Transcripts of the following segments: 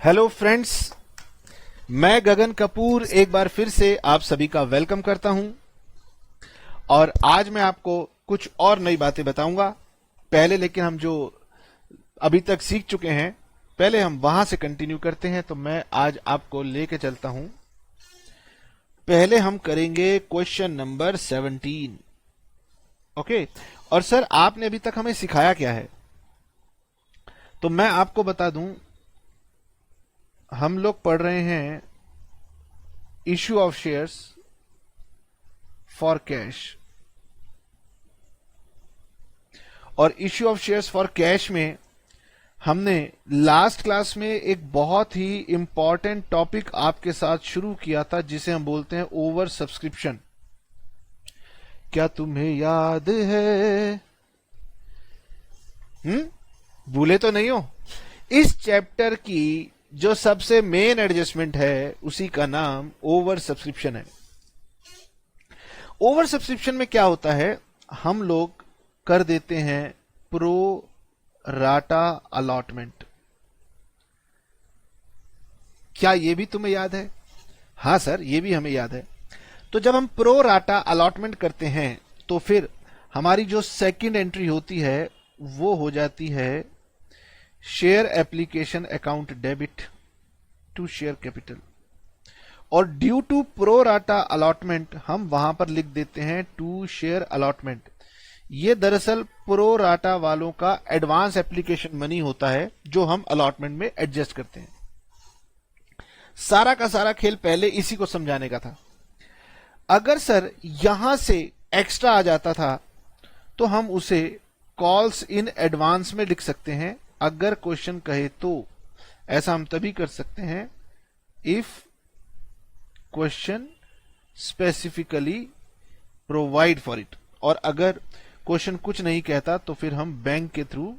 Hello friends, मैं गगन कपूर एक बार फिर से आप सभी का वेलकम करता हूं और आज मैं आपको कुछ और नई बातें बताऊंगा। पहले लेकिन हम जो अभी तक सीख चुके हैं पहले हम वहां से कंटिन्यू करते हैं। तो मैं आज आपको लेके चलता हूं। पहले हम करेंगे क्वेश्चन नंबर 17। ओके, और सर आपने अभी तक हमें सिखाया क्या है? तो मैं आपको बता दूं, हम लोग पढ़ रहे हैं issue of shares for cash, और issue of shares for cash में हमने लास्ट क्लास में एक बहुत ही इंपॉर्टेंट टॉपिक आपके साथ शुरू किया था जिसे हम बोलते हैं ओवर सब्सक्रिप्शन। क्या तुम्हें याद है? भूले तो नहीं हो? इस चैप्टर की जो सबसे मेन एडजस्टमेंट है उसी का नाम ओवर सब्सक्रिप्शन है। ओवर सब्सक्रिप्शन में क्या होता है, हम लोग कर देते हैं प्रो राटा अलॉटमेंट। क्या ये भी तुम्हें याद है? हाँ सर, ये भी हमें याद है। तो जब हम प्रो राटा अलॉटमेंट करते हैं तो फिर हमारी जो सेकंड एंट्री होती है वो हो जाती है share application account debit to share capital, और due to pro rata allotment हम वहां पर लिख देते हैं टू शेयर अलॉटमेंट। ये दरअसल प्रो राटा वालों का एडवांस एप्लीकेशन मनी होता है जो हम अलॉटमेंट में एडजस्ट करते हैं। सारा का सारा खेल पहले इसी को समझाने का था। अगर सर यहां से एक्स्ट्रा आ जाता था तो हम उसे कॉल्स इन एडवांस में लिख सकते हैं। अगर क्वेश्चन कहे तो ऐसा हम तभी कर सकते हैं if question specifically provide for it, और अगर क्वेश्चन कुछ नहीं कहता तो फिर हम बैंक के थ्रू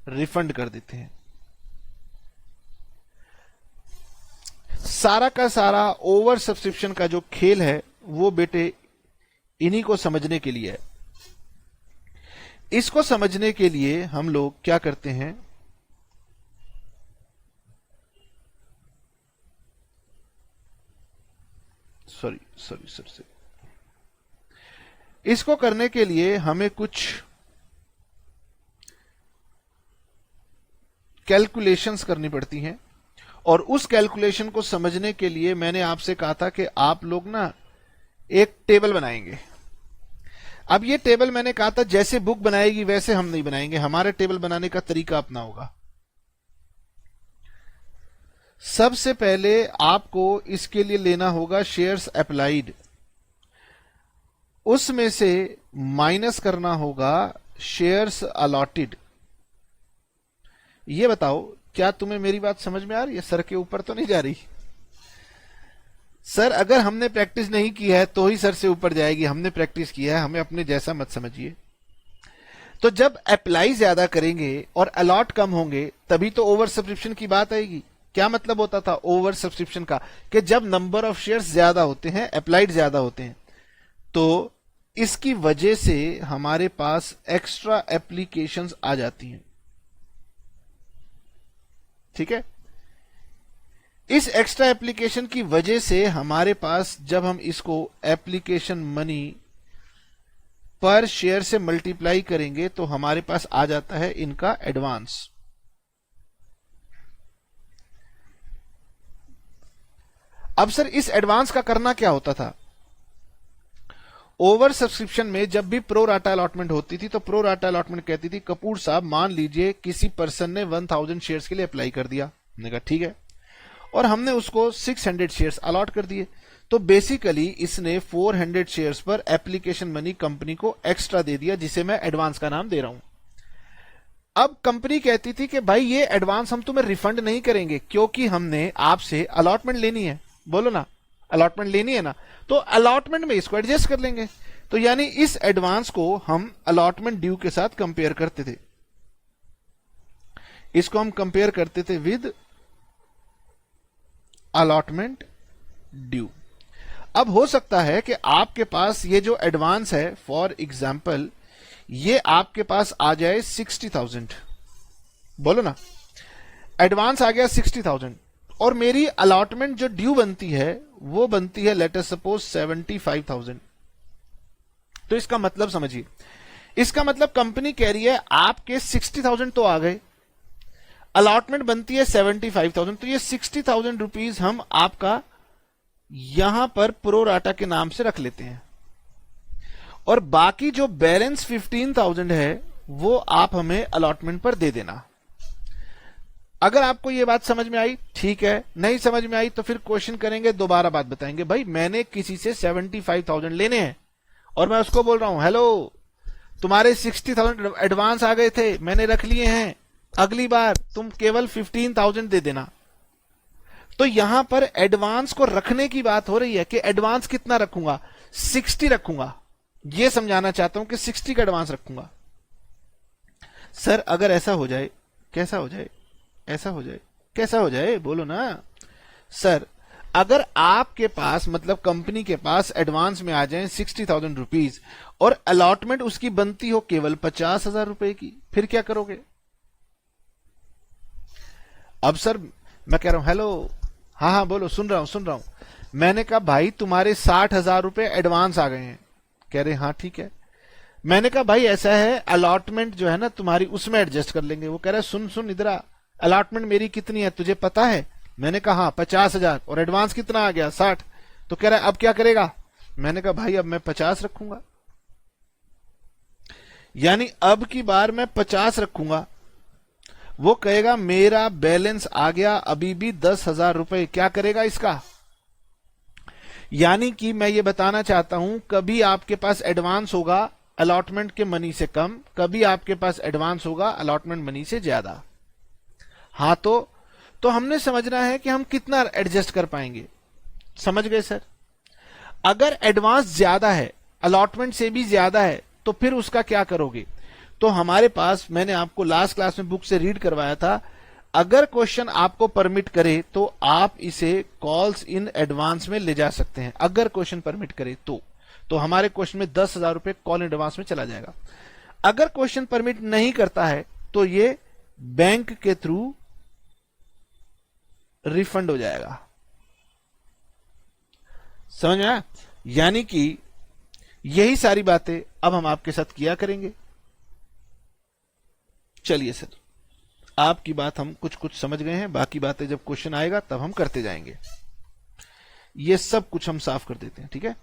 रिफंड कर देते हैं। सारा का सारा ओवर सब्सक्रिप्शन का जो खेल है वो बेटे इन्हीं को समझने के लिए है। इसको समझने के लिए हम लोग क्या करते हैं, सॉरी, इसको करने के लिए हमें कुछ कैलकुलेशंस करनी पड़ती हैं, और उस कैलकुलेशन को समझने के लिए मैंने आपसे कहा था कि आप लोग ना एक टेबल बनाएंगे। अब ये टेबल मैंने कहा था जैसे बुक बनाएगी वैसे हम नहीं बनाएंगे, हमारे टेबल बनाने का तरीका अपना होगा। सबसे पहले आपको इसके लिए लेना होगा शेयर्स अप्लाइड, उसमें से माइनस करना होगा शेयर्स अलॉटेड। ये बताओ क्या तुम्हें मेरी बात समझ में आ रही है? सर के ऊपर तो नहीं जा रही? सर अगर हमने प्रैक्टिस नहीं की है तो ही सर से ऊपर जाएगी, हमने प्रैक्टिस किया है, हमें अपने जैसा मत समझिए। तो जब अप्लाई ज्यादा करेंगे और अलॉट कम होंगे तभी तो ओवर सब्सक्रिप्शन की बात आएगी। क्या मतलब होता था ओवर सब्सक्रिप्शन का? कि जब नंबर ऑफ शेयर्स ज्यादा होते हैं, अप्लाइड ज्यादा होते हैं, तो इसकी वजह से हमारे पास एक्स्ट्रा एप्लीकेशंस आ जाती हैं। ठीक है, इस एक्स्ट्रा एप्लीकेशन की वजह से हमारे पास जब हम इसको एप्लीकेशन मनी पर शेयर से मल्टीप्लाई करेंगे तो हमारे पास आ जाता है इनका एडवांस। अब सर इस एडवांस का करना क्या होता था? ओवर सब्सक्रिप्शन में जब भी प्रो राटा अलॉटमेंट होती थी तो प्रो राटा अलॉटमेंट कहती थी कपूर साहब मान लीजिए किसी पर्सन ने 1000 शेयर्स के लिए अप्लाई कर दिया। हमने कहा ठीक है, और हमने उसको 600 शेयर्स अलॉट कर दिए। तो बेसिकली इसने 400 शेयर्स पर एप्लीकेशन मनी कंपनी को एक्स्ट्रा दे दिया, जिसे मैं एडवांस का नाम दे रहा हूं। अब कंपनी कहती थी कि भाई ये एडवांस हम तुम्हें रिफंड नहीं करेंगे क्योंकि हमने आपसे अलॉटमेंट लेनी है। बोलो ना, अलॉटमेंट लेनी है ना, तो अलॉटमेंट में इसको एडजस्ट कर लेंगे। तो यानी इस एडवांस को हम अलॉटमेंट ड्यू के साथ कंपेयर करते थे। इसको हम कंपेयर करते थे विद अलॉटमेंट ड्यू। अब हो सकता है कि आपके पास ये जो एडवांस है, फॉर एग्जाम्पल ये आपके पास आ जाए 60,000। बोलो ना, एडवांस आ गया 60,000, और मेरी अलॉटमेंट जो ड्यू बनती है वो बनती है लेट अस सपोज 75,000। तो इसका मतलब समझिए, इसका मतलब कंपनी कह रही है आपके 60,000 तो आ गए, अलॉटमेंट बनती है 75,000, तो ये 60,000 रुपीज हम आपका यहां पर प्रो राटा के नाम से रख लेते हैं, और बाकी जो बैलेंस 15,000 है वो आप हमें अलॉटमेंट पर दे देना। अगर आपको ये बात समझ में आई ठीक है, नहीं समझ में आई तो फिर क्वेश्चन करेंगे, दोबारा बात बताएंगे। भाई मैंने किसी से 75,000 लेने हैं और मैं उसको बोल रहा हूं हेलो तुम्हारे 60,000 एडवांस आ गए थे, मैंने रख लिए हैं, अगली बार तुम केवल 15,000 दे देना। तो यहां पर एडवांस को रखने की बात हो रही है कि एडवांस कितना रखूंगा, 60 रखूंगा। यह समझाना चाहता हूं कि 60 का एडवांस रखूंगा। सर अगर ऐसा हो जाए, कैसा हो जाए, ऐसा हो जाए, कैसा हो जाए, बोलो ना सर। अगर आपके पास मतलब कंपनी के पास एडवांस में आ जाए 60,000 रुपीज और अलॉटमेंट उसकी बनती हो केवल 50,000 रुपए की, फिर क्या करोगे? अब सर मैं कह रहा हूं हेलो, हाँ हाँ बोलो, सुन रहा हूं सुन रहा हूं। मैंने कहा भाई तुम्हारे 60,000 रुपए एडवांस आ गए हैं। कह रहे हाँ ठीक है। मैंने कहा भाई ऐसा है अलॉटमेंट जो है ना तुम्हारी उसमें एडजस्ट कर लेंगे। वो कह रहा है सुन सुन इधर आ, अलॉटमेंट मेरी कितनी है तुझे पता है? मैंने कहा हाँ 50,000, और एडवांस कितना आ गया 60। तो कह रहा है अब क्या करेगा? मैंने कहा भाई अब मैं 50 रखूंगा, यानी अब की बार मैं 50 रखूंगा। वो कहेगा मेरा बैलेंस आ गया अभी भी 10,000 रुपए, क्या करेगा इसका? यानी कि मैं ये बताना चाहता हूं कभी आपके पास एडवांस होगा अलॉटमेंट के मनी से कम, कभी आपके पास एडवांस होगा अलॉटमेंट मनी से ज्यादा। हाँ तो हमने समझना है कि हम कितना एडजस्ट कर पाएंगे। समझ गए सर? अगर एडवांस ज्यादा है, अलॉटमेंट से भी ज्यादा है, तो फिर उसका क्या करोगे? तो हमारे पास, मैंने आपको लास्ट क्लास में बुक से रीड करवाया था, अगर क्वेश्चन आपको परमिट करे तो आप इसे कॉल्स इन एडवांस में ले जा सकते हैं। अगर क्वेश्चन परमिट करे तो हमारे क्वेश्चन में 10,000 रुपए कॉल इन एडवांस में चला जाएगा। अगर क्वेश्चन परमिट नहीं करता है तो ये बैंक के थ्रू रिफंड हो जाएगा। समझ में आया? यानी कि यही सारी बातें अब हम आपके साथ किया करेंगे। चलिए सर, आपकी बात हम कुछ कुछ समझ गए हैं, बाकी बातें जब क्वेश्चन आएगा तब हम करते जाएंगे। ये सब कुछ हम साफ कर देते हैं, ठीक है?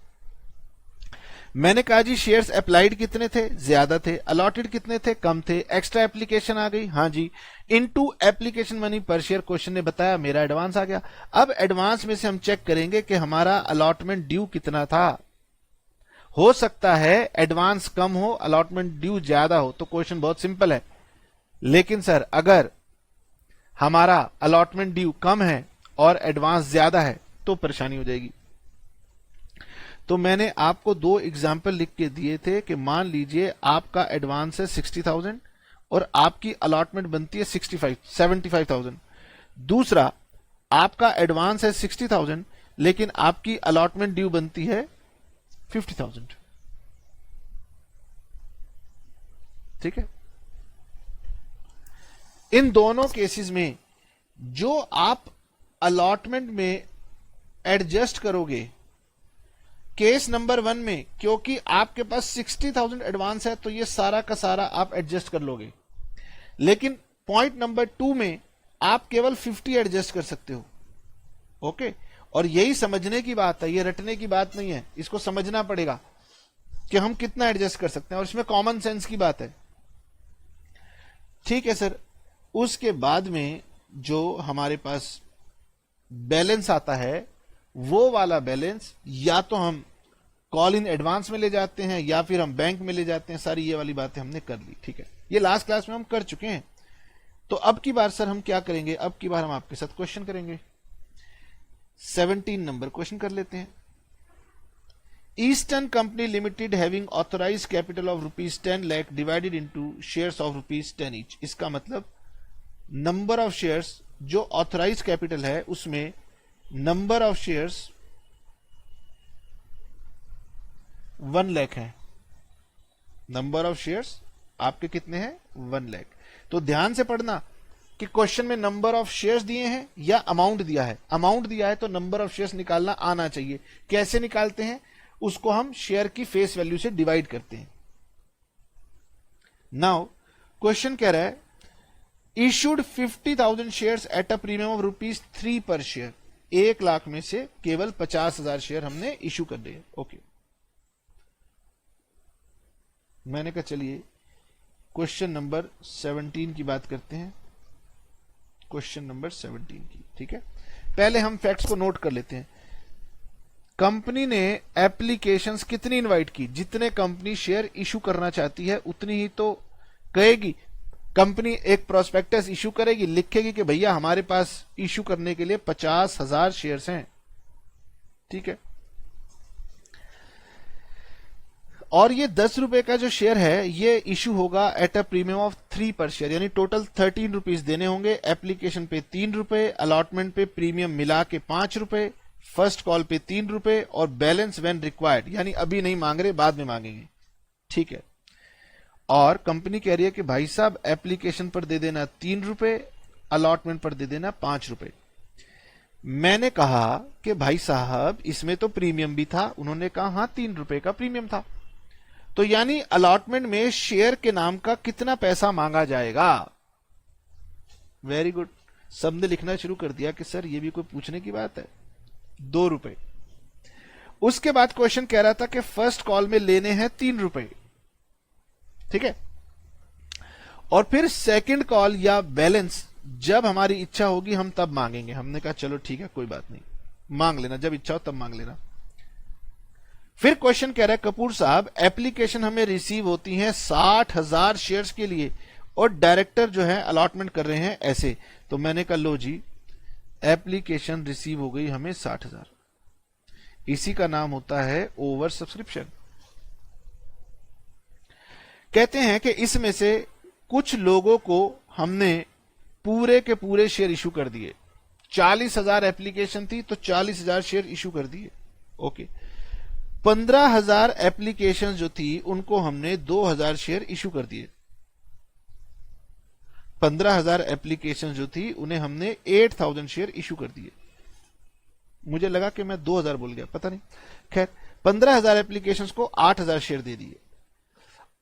मैंने कहा जी शेयर्स अप्लाइड कितने थे? ज्यादा थे। अलॉटेड कितने थे? कम थे। एक्स्ट्रा एप्लीकेशन आ गई, हाँ जी। इनटू एप्लीकेशन मनी पर शेयर क्वेश्चन ने बताया मेरा एडवांस आ गया। अब एडवांस में से हम चेक करेंगे कि हमारा अलॉटमेंट ड्यू कितना था। हो सकता है एडवांस कम हो, अलॉटमेंट ड्यू ज्यादा हो, तो क्वेश्चन बहुत सिंपल है। लेकिन सर अगर हमारा अलॉटमेंट ड्यू कम है और एडवांस ज्यादा है तो परेशानी हो जाएगी। तो मैंने आपको दो एग्जाम्पल लिख के दिए थे कि मान लीजिए आपका एडवांस है 60,000 और आपकी अलॉटमेंट बनती है 75,000। दूसरा, आपका एडवांस है 60,000 लेकिन आपकी अलॉटमेंट ड्यू बनती है 50,000। ठीक है? इन दोनों केसेस में जो आप अलॉटमेंट में एडजस्ट करोगे, केस नंबर 1 में क्योंकि आपके पास 60,000 एडवांस है तो ये सारा का सारा आप एडजस्ट कर लोगे, लेकिन पॉइंट नंबर 2 में आप केवल 50 एडजस्ट कर सकते हो। ओके? और यही समझने की बात है, ये रटने की बात नहीं है, इसको समझना पड़ेगा कि हम कितना एडजस्ट कर सकते हैं, और इसमें कॉमन सेंस की बात है। ठीक है सर। उसके बाद में जो हमारे पास बैलेंस आता है वो वाला बैलेंस या तो हम कॉल इन एडवांस में ले जाते हैं या फिर हम बैंक में ले जाते हैं। सारी ये वाली बातें हमने कर ली, ठीक है? ये लास्ट क्लास में हम कर चुके हैं। तो अब की बार सर हम क्या करेंगे? अब की बार हम आपके साथ क्वेश्चन करेंगे। 17 नंबर क्वेश्चन कर लेते हैं। Eastern company limited having authorised capital of ₹10 lakh divided into shares of ₹10 each. इसका मतलब नंबर ऑफ शेयर्स जो ऑथोराइज कैपिटल है उसमें नंबर ऑफ शेयर्स 1 लाख है। नंबर ऑफ शेयर्स आपके कितने हैं? 1 लाख। तो ध्यान से पढ़ना, कि क्वेश्चन में नंबर ऑफ शेयर्स दिए हैं या अमाउंट दिया है। अमाउंट दिया है तो नंबर ऑफ शेयर्स निकालना आना चाहिए। कैसे निकालते हैं? उसको हम शेयर की फेस वैल्यू से डिवाइड करते हैं। नाउ क्वेश्चन कह रहा है issued 50,000 shares at a premium of ₹3 पर शेयर। 1 लाख में से केवल 50,000 शेयर हमने इशू कर दिए। ओके, मैंने कहा चलिए क्वेश्चन नंबर 17 की बात करते हैं। क्वेश्चन नंबर 17 की, ठीक है। पहले हम फैक्ट्स को नोट कर लेते हैं। कंपनी ने एप्लीकेशंस कितनी इनवाइट की? जितने कंपनी शेयर इशू करना चाहती है उतनी ही तो कहेगी। कंपनी एक प्रोस्पेक्टस इशू करेगी, लिखेगी कि भैया हमारे पास इशू करने के लिए 50,000 शेयर्स हैं, ठीक है। और ये 10 रुपए का जो शेयर है ये इशू होगा एट अ प्रीमियम ऑफ 3 पर शेयर, यानी टोटल 13 रुपीज देने होंगे। एप्लीकेशन पे 3 रुपए, अलॉटमेंट पे प्रीमियम मिला के 5 रुपए, फर्स्ट कॉल पे 3 रुपए और बैलेंस व्हेन रिक्वायर्ड, यानी अभी नहीं मांग रहे, बाद में मांगेंगे, ठीक है। और कंपनी कह रही है कि भाई साहब एप्लीकेशन पर दे देना 3 रुपए, अलॉटमेंट पर दे देना 5 रुपए। मैंने कहा कि भाई साहब इसमें तो प्रीमियम भी था। उन्होंने कहा हाँ 3 रुपए का प्रीमियम था। तो यानी अलॉटमेंट में शेयर के नाम का कितना पैसा मांगा जाएगा? वेरी गुड, सबने लिखना शुरू कर दिया कि सर ये भी कोई पूछने की बात है। 2 रुपए। उसके बाद क्वेश्चन कह रहा था कि फर्स्ट कॉल में लेने हैं 3 रुपए, ठीक है। और फिर सेकंड कॉल या बैलेंस जब हमारी इच्छा होगी हम तब मांगेंगे। हमने कहा चलो ठीक है कोई बात नहीं, मांग लेना, जब इच्छा हो तब मांग लेना। फिर क्वेश्चन कह रहा है कपूर साहब एप्लीकेशन हमें रिसीव होती है 60,000 शेयर्स के लिए और डायरेक्टर जो है अलॉटमेंट कर रहे हैं ऐसे। तो मैंने कहा लो जी एप्लीकेशन रिसीव हो गई हमें 60,000, इसी का नाम होता है ओवर सब्सक्रिप्शन। कहते हैं कि इसमें से कुछ लोगों को हमने पूरे के पूरे शेयर इशू कर दिए। 40,000 एप्लीकेशन थी तो 40,000 शेयर इशू कर दिए। ओके, 15,000 एप्लीकेशन जो थी उनको हमने 2,000 शेयर इशू कर दिए। 15,000 एप्लीकेशन जो थी उन्हें हमने 8,000 शेयर इशू कर दिए। मुझे लगा कि मैं 2,000 बोल गया, पता नहीं। खैर 15,000 एप्लीकेशंस को 8,000 शेयर दे दिए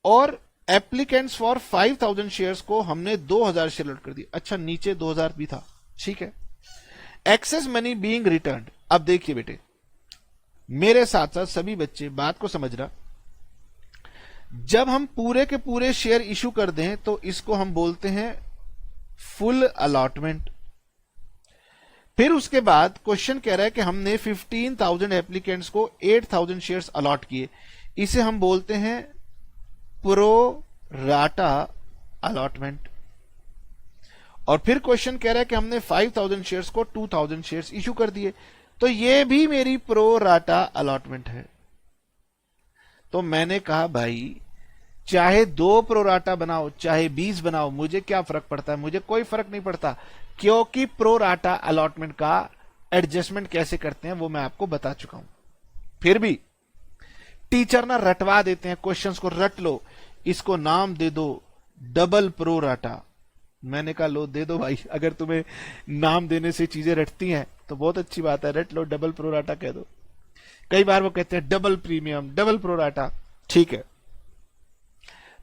और एप्लीकेंट्स फॉर 5,000 शेयर्स को हमने 2,000 शेयर लॉट कर दिए। अच्छा नीचे 2,000 भी था, ठीक है। Excess money being returned. अब देखिए बेटे, मेरे साथ साथ सभी बच्चे बात को समझना। जब हम पूरे के पूरे शेयर इशू कर दें तो इसको हम बोलते हैं फुल अलॉटमेंट। फिर उसके बाद क्वेश्चन कह रहा है कि हमने 15,000 एप्लीकेंट्स को 8,000 शेयर्स अलॉट किए, इसे हम बोलते हैं प्रो राटा अलॉटमेंट। और फिर क्वेश्चन कह रहा है कि हमने 5,000 शेयर्स को 2,000 शेयर्स इशू कर दिए, तो ये भी मेरी प्रो राटा अलॉटमेंट है। तो मैंने कहा भाई चाहे 2 प्रो राटा बनाओ चाहे 20 बनाओ, मुझे क्या फर्क पड़ता है? मुझे कोई फर्क नहीं पड़ता, क्योंकि प्रो राटा अलॉटमेंट का एडजस्टमेंट कैसे करते हैं वो मैं आपको बता चुका हूं। फिर भी टीचर ना रटवा देते हैं, क्वेश्चंस को रट लो, इसको नाम दे दो डबल प्रो राटा। मैंने कहा लो दे दो भाई, अगर तुम्हें नाम देने से चीजें रटती हैं तो बहुत अच्छी बात है, रट लो, डबल प्रो राटा कह दो। कई बार वो कहते हैं double premium, double pro rata, ठीक है।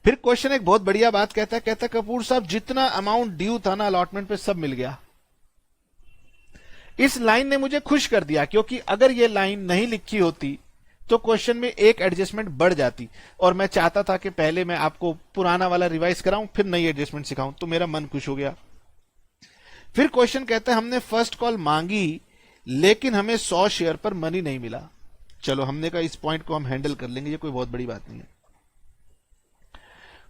फिर क्वेश्चन एक बहुत बढ़िया बात कहता है कपूर साहब जितना अमाउंट ड्यू था ना अलॉटमेंट पे सब मिल गया। इस लाइन ने मुझे खुश कर दिया, क्योंकि अगर ये लाइन नहीं लिखी होती तो क्वेश्चन में एक एडजस्टमेंट बढ़ जाती, और मैं चाहता था कि पहले मैं आपको पुराना वाला रिवाइज कराऊं फिर नई एडजस्टमेंट सिखाऊं, तो मेरा मन खुश हो गया। फिर क्वेश्चन कहता है हमने फर्स्ट कॉल मांगी लेकिन हमें 100 शेयर पर मनी नहीं मिला। चलो हमने कहा इस पॉइंट को हम हैंडल कर लेंगे, ये कोई बहुत बड़ी बात नहीं है।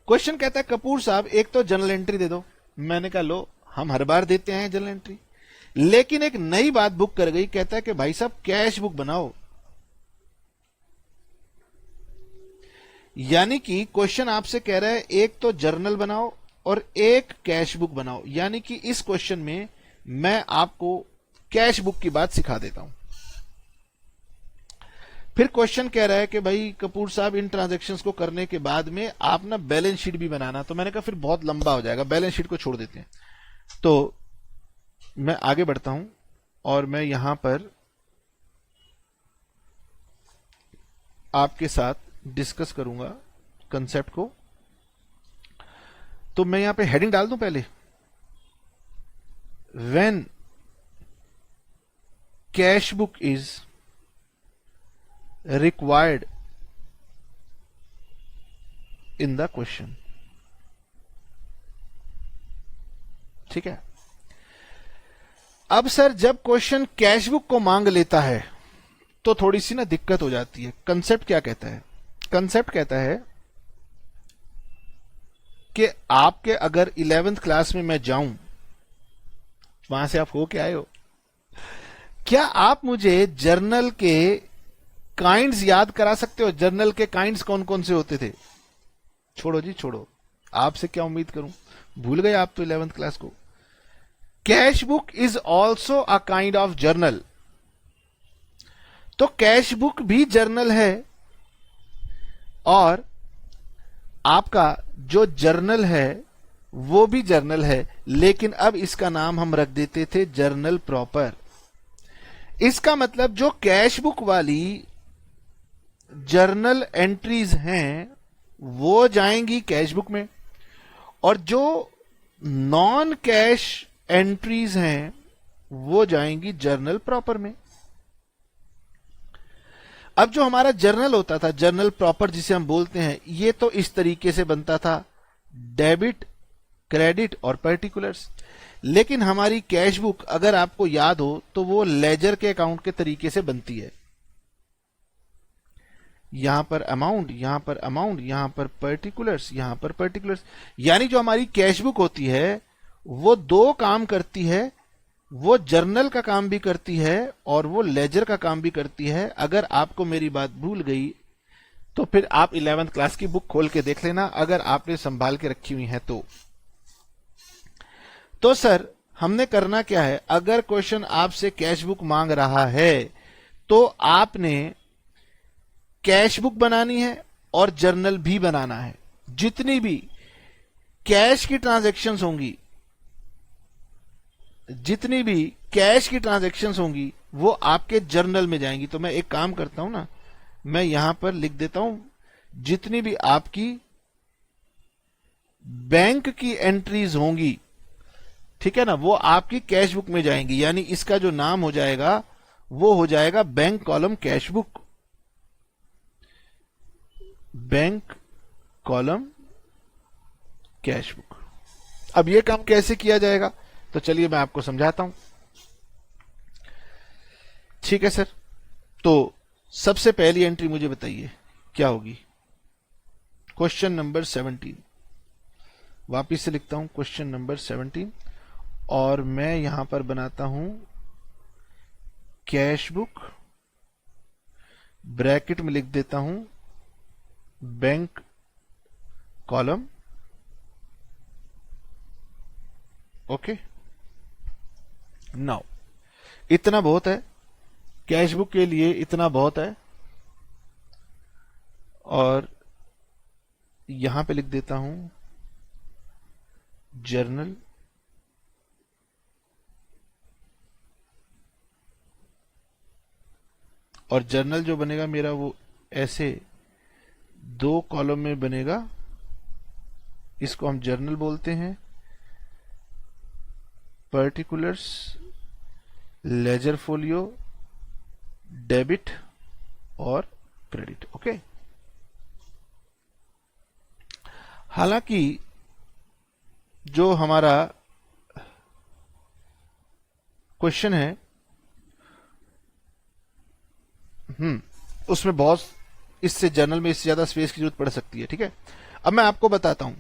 क्वेश्चन कहता है कपूर साहब एक तो जर्नल एंट्री दे दो। मैंने कहा लो हम हर बार देते हैं जर्नल एंट्री, लेकिन एक नई बात बुक कर गई, कहता है कि भाई साहब कैश बुक बनाओ। यानी कि क्वेश्चन आपसे कह रहा है एक तो जर्नल बनाओ और एक कैश बुक बनाओ, यानी कि इस क्वेश्चन में मैं आपको कैश बुक की बात सिखा देता हूं। फिर क्वेश्चन कह रहा है कि भाई कपूर साहब इन ट्रांजैक्शंस को करने के बाद में आप ना बैलेंस शीट भी बनाना। तो मैंने कहा फिर बहुत लंबा हो जाएगा, बैलेंस शीट को छोड़ देते हैं। तो मैं आगे बढ़ता हूं और मैं यहां पर आपके साथ डिस्कस करूंगा कंसेप्ट को। तो मैं यहां पे हेडिंग डाल दूं पहले, when cash book is required in the question. ठीक है। अब सर जब क्वेश्चन कैश बुक को मांग लेता है तो थोड़ी सी ना दिक्कत हो जाती है। कंसेप्ट क्या कहता है? कंसेप्ट कहता है कि आपके अगर 11th क्लास में मैं जाऊं, वहां से आप हो के आए हो, क्या आप मुझे जर्नल के काइंड्स याद करा सकते हो? जर्नल के काइंड्स कौन कौन से होते थे? छोड़ो जी छोड़ो, आपसे क्या उम्मीद करूं, भूल गए आप तो 11th क्लास को। Cash book is also a kind of journal. तो कैश बुक भी जर्नल है और आपका जो जर्नल है वो भी जर्नल है, लेकिन अब इसका नाम हम रख देते थे जर्नल प्रॉपर। इसका मतलब जो कैश बुक वाली जर्नल एंट्रीज हैं वो जाएंगी कैश बुक में, और जो नॉन कैश एंट्रीज हैं वो जाएंगी जर्नल प्रॉपर में। अब जो हमारा जर्नल होता था, जर्नल प्रॉपर जिसे हम बोलते हैं, ये तो इस तरीके से बनता था, डेबिट, क्रेडिट और पर्टिकुलर्स। लेकिन हमारी कैश बुक अगर आपको याद हो तो वो लेजर के अकाउंट के तरीके से बनती है। यहां पर अमाउंट, यहां पर अमाउंट, यहां पर पर्टिकुलर्स, यहां पर पर्टिकुलर्स। यानी जो हमारी कैश बुक होती है वो दो काम करती है, वो जर्नल का काम भी करती है और वो लेजर का काम भी करती है। अगर आपको मेरी बात भूल गई तो फिर आप 11th क्लास की बुक खोल के देख लेना, अगर आपने संभाल के रखी हुई है तो सर हमने करना क्या है? अगर क्वेश्चन आपसे कैश बुक मांग रहा है तो आपने कैश बुक बनानी है और जर्नल भी बनाना है। जितनी भी कैश की ट्रांजैक्शंस होंगी, जितनी भी कैश की ट्रांजैक्शंस होंगी वो आपके जर्नल में जाएंगी। तो मैं एक काम करता हूं ना, मैं यहां पर लिख देता हूं जितनी भी आपकी बैंक की एंट्रीज होंगी, ठीक है ना, वो आपकी कैश बुक में जाएंगी। यानी इसका जो नाम हो जाएगा वो हो जाएगा bank column cash book. Bank column cash book. अब ये काम कैसे किया जाएगा तो चलिए मैं आपको समझाता हूं। ठीक है सर, तो सबसे पहली एंट्री मुझे बताइए क्या होगी? Question number 17। वापिस से लिखता हूं क्वेश्चन नंबर 17 और मैं यहां पर बनाता हूं कैश बुक, ब्रैकेट में लिख देता हूं बैंक कॉलम। ओके, नाउ इतना बहुत है कैश बुक के लिए, इतना बहुत है। और यहां पे लिख देता हूं जर्नल, और जर्नल जो बनेगा मेरा वो ऐसे दो कॉलम में बनेगा। इसको हम जर्नल बोलते हैं। पर्टिकुलर्स, लेजर फोलियो, डेबिट और क्रेडिट। ओके, हालांकि जो हमारा क्वेश्चन है उसमें बहुत, इससे जर्नल में इससे ज्यादा स्पेस की जरूरत पड़ सकती है। ठीक है, अब मैं आपको बताता हूं।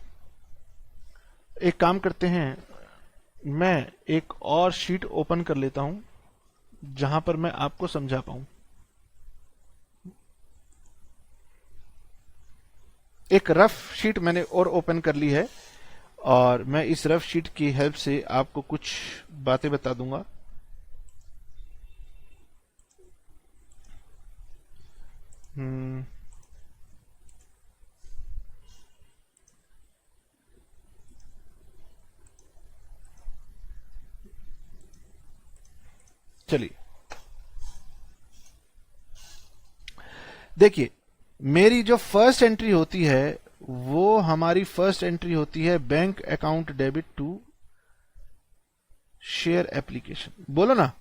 एक काम करते हैं, मैं एक और शीट ओपन कर लेता हूं जहां पर मैं आपको समझा पाऊं। एक रफ शीट मैंने और ओपन कर ली है और मैं इस रफ शीट की हेल्प से आपको कुछ बातें बता दूंगा। चलिए देखिए, मेरी जो फर्स्ट एंट्री होती है वो हमारी फर्स्ट एंट्री होती है bank account debit to share application. बोलो ना,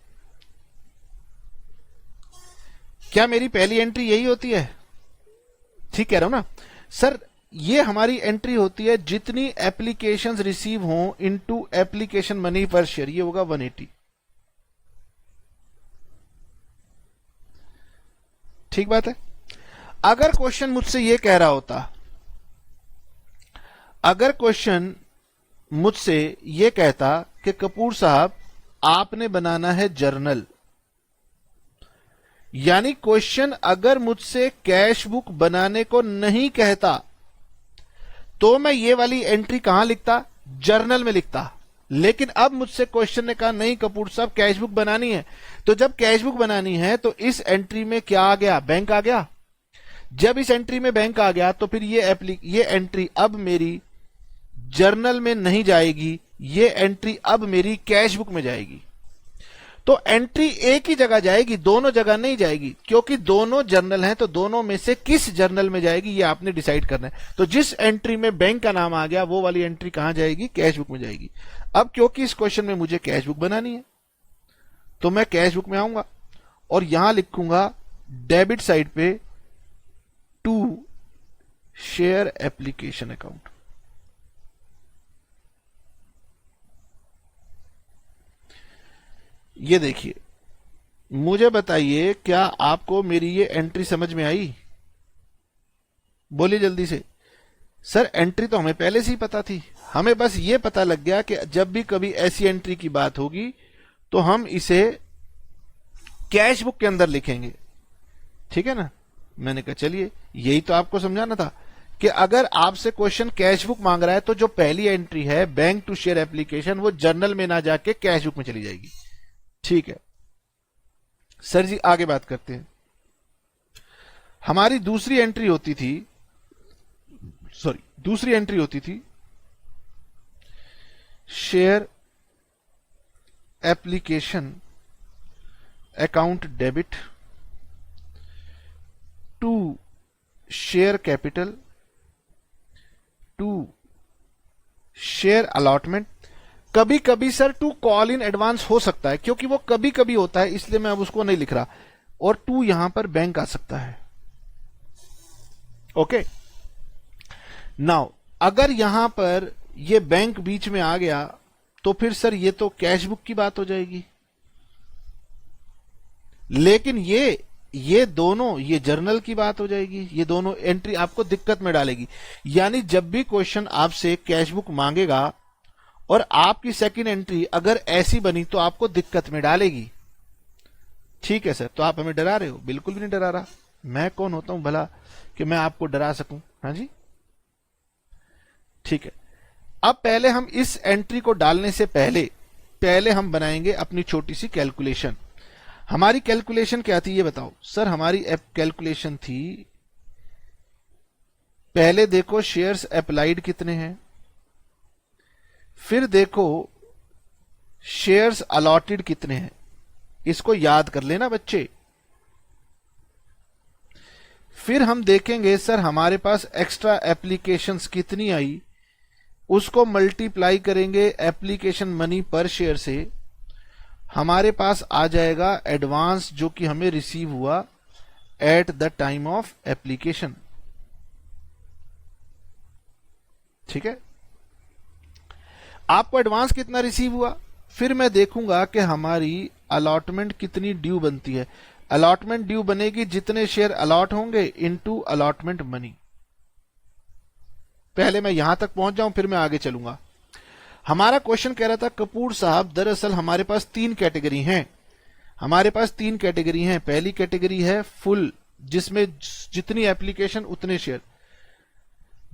क्या मेरी पहली एंट्री यही होती है? ठीक कह रहा हूं ना सर? ये हमारी एंट्री होती है जितनी एप्लीकेशंस रिसीव हो इनटू एप्लीकेशन मनी पर शेयर, ये होगा 180। ठीक बात है। अगर क्वेश्चन मुझसे ये कह रहा होता, अगर क्वेश्चन मुझसे ये कहता कि कपूर साहब आपने बनाना है जर्नल, यानी क्वेश्चन अगर मुझसे कैश बुक बनाने को नहीं कहता तो मैं ये वाली एंट्री कहां लिखता? जर्नल में लिखता। लेकिन अब मुझसे क्वेश्चन ने कहा नहीं कपूर साहब कैश बुक बनानी है, तो जब कैश बुक बनानी है तो इस एंट्री में क्या आ गया? बैंक आ गया। जब इस एंट्री में बैंक आ गया तो फिर ये एंट्री अब मेरी जर्नल में नहीं जाएगी, ये एंट्री अब मेरी कैश बुक में जाएगी। तो एंट्री एक ही जगह जाएगी, दोनों जगह नहीं जाएगी, क्योंकि दोनों जर्नल हैं। तो दोनों में से किस जर्नल में जाएगी ये आपने डिसाइड करना है। तो जिस एंट्री में बैंक का नाम आ गया वो वाली एंट्री कहां जाएगी? कैश बुक में जाएगी। अब क्योंकि इस क्वेश्चन में मुझे कैश बुक बनानी है तो मैं कैश बुक में आऊंगा और यहां लिखूंगा डेबिट साइड पे टू शेयर एप्लीकेशन अकाउंट। ये देखिए, मुझे बताइए क्या आपको मेरी ये एंट्री समझ में आई? बोलिए जल्दी से। सर एंट्री तो हमें पहले से ही पता थी, हमें बस ये पता लग गया कि जब भी कभी ऐसी एंट्री की बात होगी तो हम इसे कैश बुक के अंदर लिखेंगे। ठीक है ना? मैंने कहा चलिए यही तो आपको समझाना था कि अगर आपसे क्वेश्चन कैश बुक मांग रहा है तो जो पहली एंट्री है बैंक टू शेयर एप्लीकेशन वो जर्नल में ना जाके कैश बुक में चली जाएगी। ठीक है सर जी, आगे बात करते हैं। हमारी दूसरी एंट्री होती थी share application account debit to share capital to share allotment. कभी कभी sir to call in advance हो सकता है, क्योंकि वो कभी कभी होता है इसलिए मैं अब उसको नहीं लिख रहा। और टू यहां पर बैंक आ सकता है। ओके नाउ अगर यहां पर ये बैंक बीच में आ गया तो फिर सर ये तो कैश बुक की बात हो जाएगी। लेकिन ये दोनों, ये जर्नल की बात हो जाएगी। ये दोनों एंट्री आपको दिक्कत में डालेगी। यानी जब भी क्वेश्चन आपसे कैश बुक मांगेगा और आपकी सेकंड एंट्री अगर ऐसी बनी तो आपको दिक्कत में डालेगी। ठीक है सर, तो आप हमें डरा रहे हो? बिल्कुल भी नहीं डरा रहा। मैं कौन होता हूं भला कि मैं आपको डरा सकूं? हाँ जी ठीक है। अब पहले हम इस एंट्री को डालने से पहले हम बनाएंगे अपनी छोटी सी कैलकुलेशन। हमारी कैलकुलेशन क्या थी ये बताओ सर? हमारी कैलकुलेशन थी, पहले देखो शेयर्स अप्लाइड कितने हैं, फिर देखो शेयर्स अलॉटेड कितने हैं। इसको याद कर लेना बच्चे। फिर हम देखेंगे सर हमारे पास एक्स्ट्रा एप्लीकेशंस कितनी आई, उसको मल्टीप्लाई करेंगे एप्लीकेशन मनी पर शेयर से। हमारे पास आ जाएगा एडवांस जो कि हमें रिसीव हुआ at the time of application. ठीक है, आपको एडवांस कितना रिसीव हुआ, फिर मैं देखूंगा कि हमारी अलॉटमेंट कितनी ड्यू बनती है। अलॉटमेंट ड्यू बनेगी जितने शेयर अलॉट होंगे इनटू अलॉटमेंट मनी। पहले मैं यहां तक पहुंच जाऊं फिर मैं आगे चलूंगा। हमारा क्वेश्चन कह रहा था कपूर साहब दरअसल हमारे पास तीन कैटेगरी हैं। हमारे पास तीन कैटेगरी हैं। पहली कैटेगरी है फुल, जिसमें जितनी एप्लीकेशन उतने शेयर।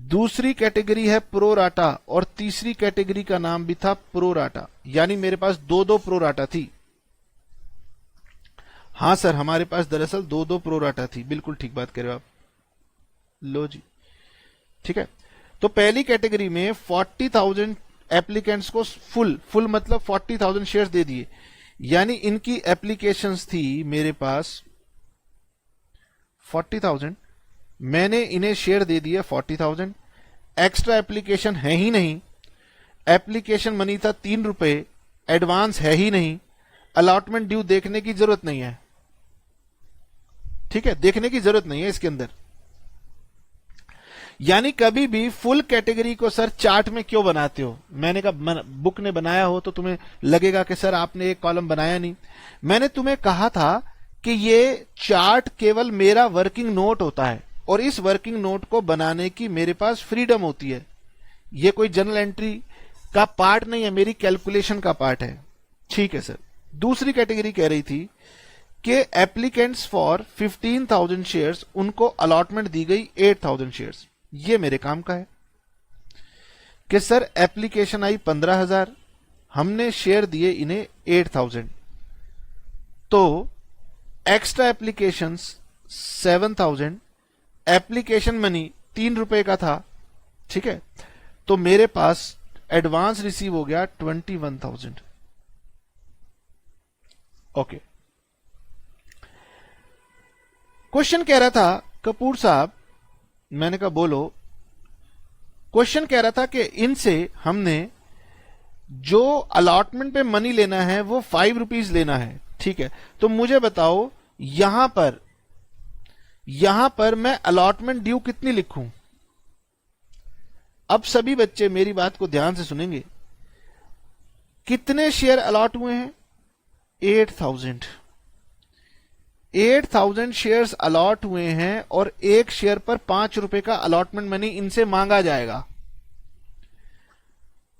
दूसरी कैटेगरी है प्रोराटा और तीसरी कैटेगरी का नाम भी था प्रोराटा। यानी मेरे पास दो दो प्रोराटा थी। हां सर, हमारे पास दरअसल दो दो प्रोराटा थी। बिल्कुल ठीक बात कह रहे हो आप। लो जी, ठीक है। तो पहली कैटेगरी में 40,000 एप्लीकेंट्स को फुल मतलब 40,000 शेयर्स दे दिए। यानी इनकी एप्लीकेशंस थी मेरे पास 40,000, मैंने इन्हें शेयर दे दिया 40,000, एक्स्ट्रा एप्लीकेशन है ही नहीं, एप्लीकेशन मनी था 3 रुपए, एडवांस है ही नहीं, अलॉटमेंट ड्यू देखने की जरूरत नहीं है। ठीक है, देखने की जरूरत नहीं है इसके अंदर। यानी कभी भी फुल कैटेगरी को सर चार्ट में क्यों बनाते हो? मैंने कहा बुक ने बनाया हो तो तुम्हें लगेगा कि सर आपने एक कॉलम बनाया नहीं। मैंने तुम्हें कहा था कि ये चार्ट केवल मेरा वर्किंग नोट होता है और इस वर्किंग नोट को बनाने की मेरे पास फ्रीडम होती है। ये कोई जर्नल एंट्री का पार्ट नहीं है, मेरी कैलकुलेशन का पार्ट है। ठीक है सर। दूसरी कैटेगरी कह रही थी कि एप्लीकेंट्स फॉर 15,000 शेयर्स, उनको अलॉटमेंट दी गई 8,000 शेयर्स। ये मेरे काम का है कि सर एप्लीकेशन आई 15,000, हमने शेयर दिए इन्हें 8,000, तो एक्स्ट्रा एप्लीकेशंस 7,000, एप्लीकेशन मनी 3 रुपए का था। ठीक है, तो मेरे पास एडवांस रिसीव हो गया 21,000। ओके, क्वेश्चन कह रहा था कपूर साहब, मैंने कहा बोलो। क्वेश्चन कह रहा था कि इनसे हमने जो अलॉटमेंट पे मनी लेना है वो 5 रुपीज लेना है। ठीक है, तो मुझे बताओ यहां पर मैं अलॉटमेंट ड्यू कितनी लिखूं? अब सभी बच्चे मेरी बात को ध्यान से सुनेंगे। कितने शेयर अलॉट हुए हैं? 8,000। 8,000 शेयर्स अलॉट हुए हैं और एक शेयर पर 5 रुपए का अलॉटमेंट मनी इनसे मांगा जाएगा।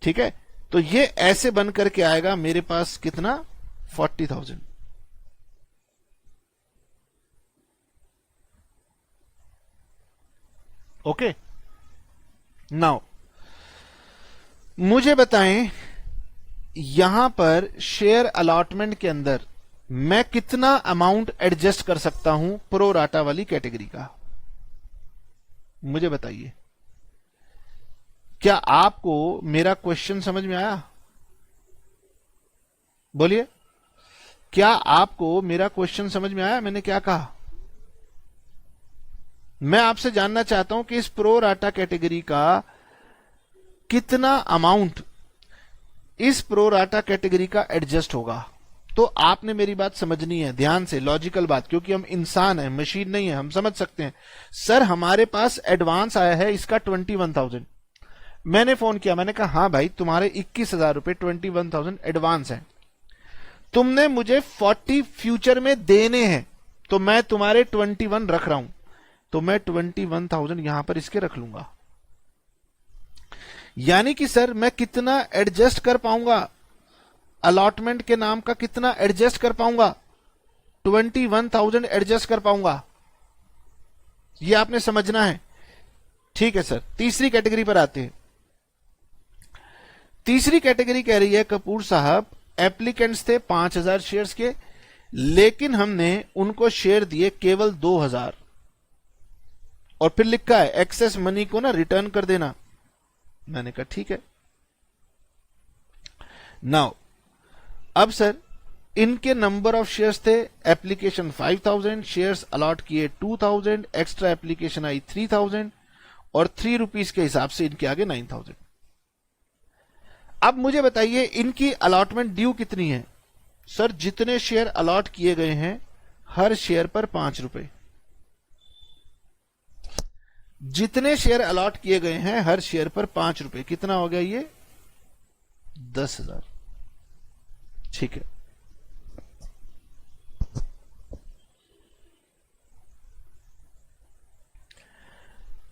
ठीक है, तो ये ऐसे बन करके आएगा मेरे पास कितना? 40,000। ओके, नाउ मुझे बताएं यहां पर शेयर अलॉटमेंट के अंदर मैं कितना अमाउंट एडजस्ट कर सकता हूं प्रो राटा वाली कैटेगरी का? मुझे बताइए, क्या आपको मेरा क्वेश्चन समझ में आया? बोलिए, क्या आपको मेरा क्वेश्चन समझ में आया? मैंने क्या कहा? मैं आपसे जानना चाहता हूं कि इस प्रो राटा कैटेगरी का कितना अमाउंट इस प्रो राटा कैटेगरी का एडजस्ट होगा। तो आपने मेरी बात समझनी है ध्यान से, लॉजिकल बात, क्योंकि हम इंसान हैं, मशीन नहीं है। हम समझ सकते हैं सर हमारे पास एडवांस आया है इसका 21,000। मैंने फोन किया, मैंने कहा हाँ भाई तुम्हारे 21,000 रुपए 21,000 एडवांस है, तुमने मुझे 40 फ्यूचर में देने हैं, तो मैं तुम्हारे 21 रख रहा हूं, तो मैं 21,000 यहां पर इसके रख लूंगा। यानी कि सर मैं कितना एडजस्ट कर पाऊंगा? अलॉटमेंट के नाम का कितना एडजस्ट कर पाऊंगा? 21,000 एडजस्ट कर पाऊंगा। ये आपने समझना है। ठीक है सर, तीसरी कैटेगरी पर आते हैं। तीसरी कैटेगरी कह रही है कपूर साहब एप्लीकेंट्स थे 5,000 शेयर्स के, लेकिन हमने उनको शेयर दिए केवल 2,000 और फिर लिखा है एक्सेस मनी को ना रिटर्न कर देना। मैंने कहा ठीक है। नाउ अब सर इनके नंबर ऑफ शेयर्स थे, एप्लीकेशन 5,000, शेयर्स अलॉट किए 2,000, एक्स्ट्रा एप्लीकेशन आई 3,000 और 3 रुपीज के हिसाब से इनके आगे 9,000। अब मुझे बताइए इनकी अलॉटमेंट ड्यू कितनी है? सर जितने शेयर अलॉट किए गए हैं हर शेयर पर 5 रुपए। जितने शेयर अलॉट किए गए हैं हर शेयर पर 5 रुपए, कितना हो गया ये? 10,000। ठीक है,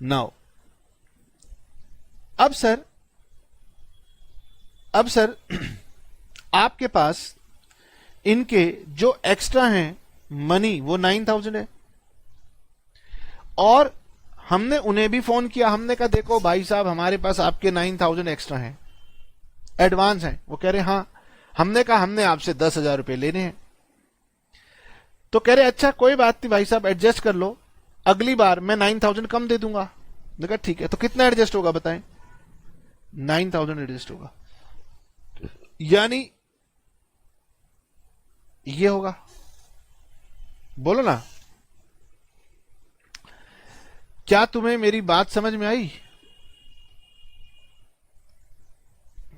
नाउ अब सर आपके पास इनके जो एक्स्ट्रा हैं मनी वो 9,000 है, और हमने उन्हें भी फोन किया, हमने कहा देखो भाई साहब हमारे पास आपके 9,000 एक्स्ट्रा हैं, एडवांस हैं। वो कह रहे हाँ। हमने कहा हमने आपसे 10,000 रुपए लेने हैं। तो कह रहे अच्छा कोई बात नहीं भाई साहब एडजस्ट कर लो, अगली बार मैं 9,000 कम दे दूंगा। देखा ठीक है, तो कितना एडजस्ट होगा बताएं? 9,000 एडजस्ट होगा। यानी ये होगा। बोलो ना, क्या तुम्हें मेरी बात समझ में आई?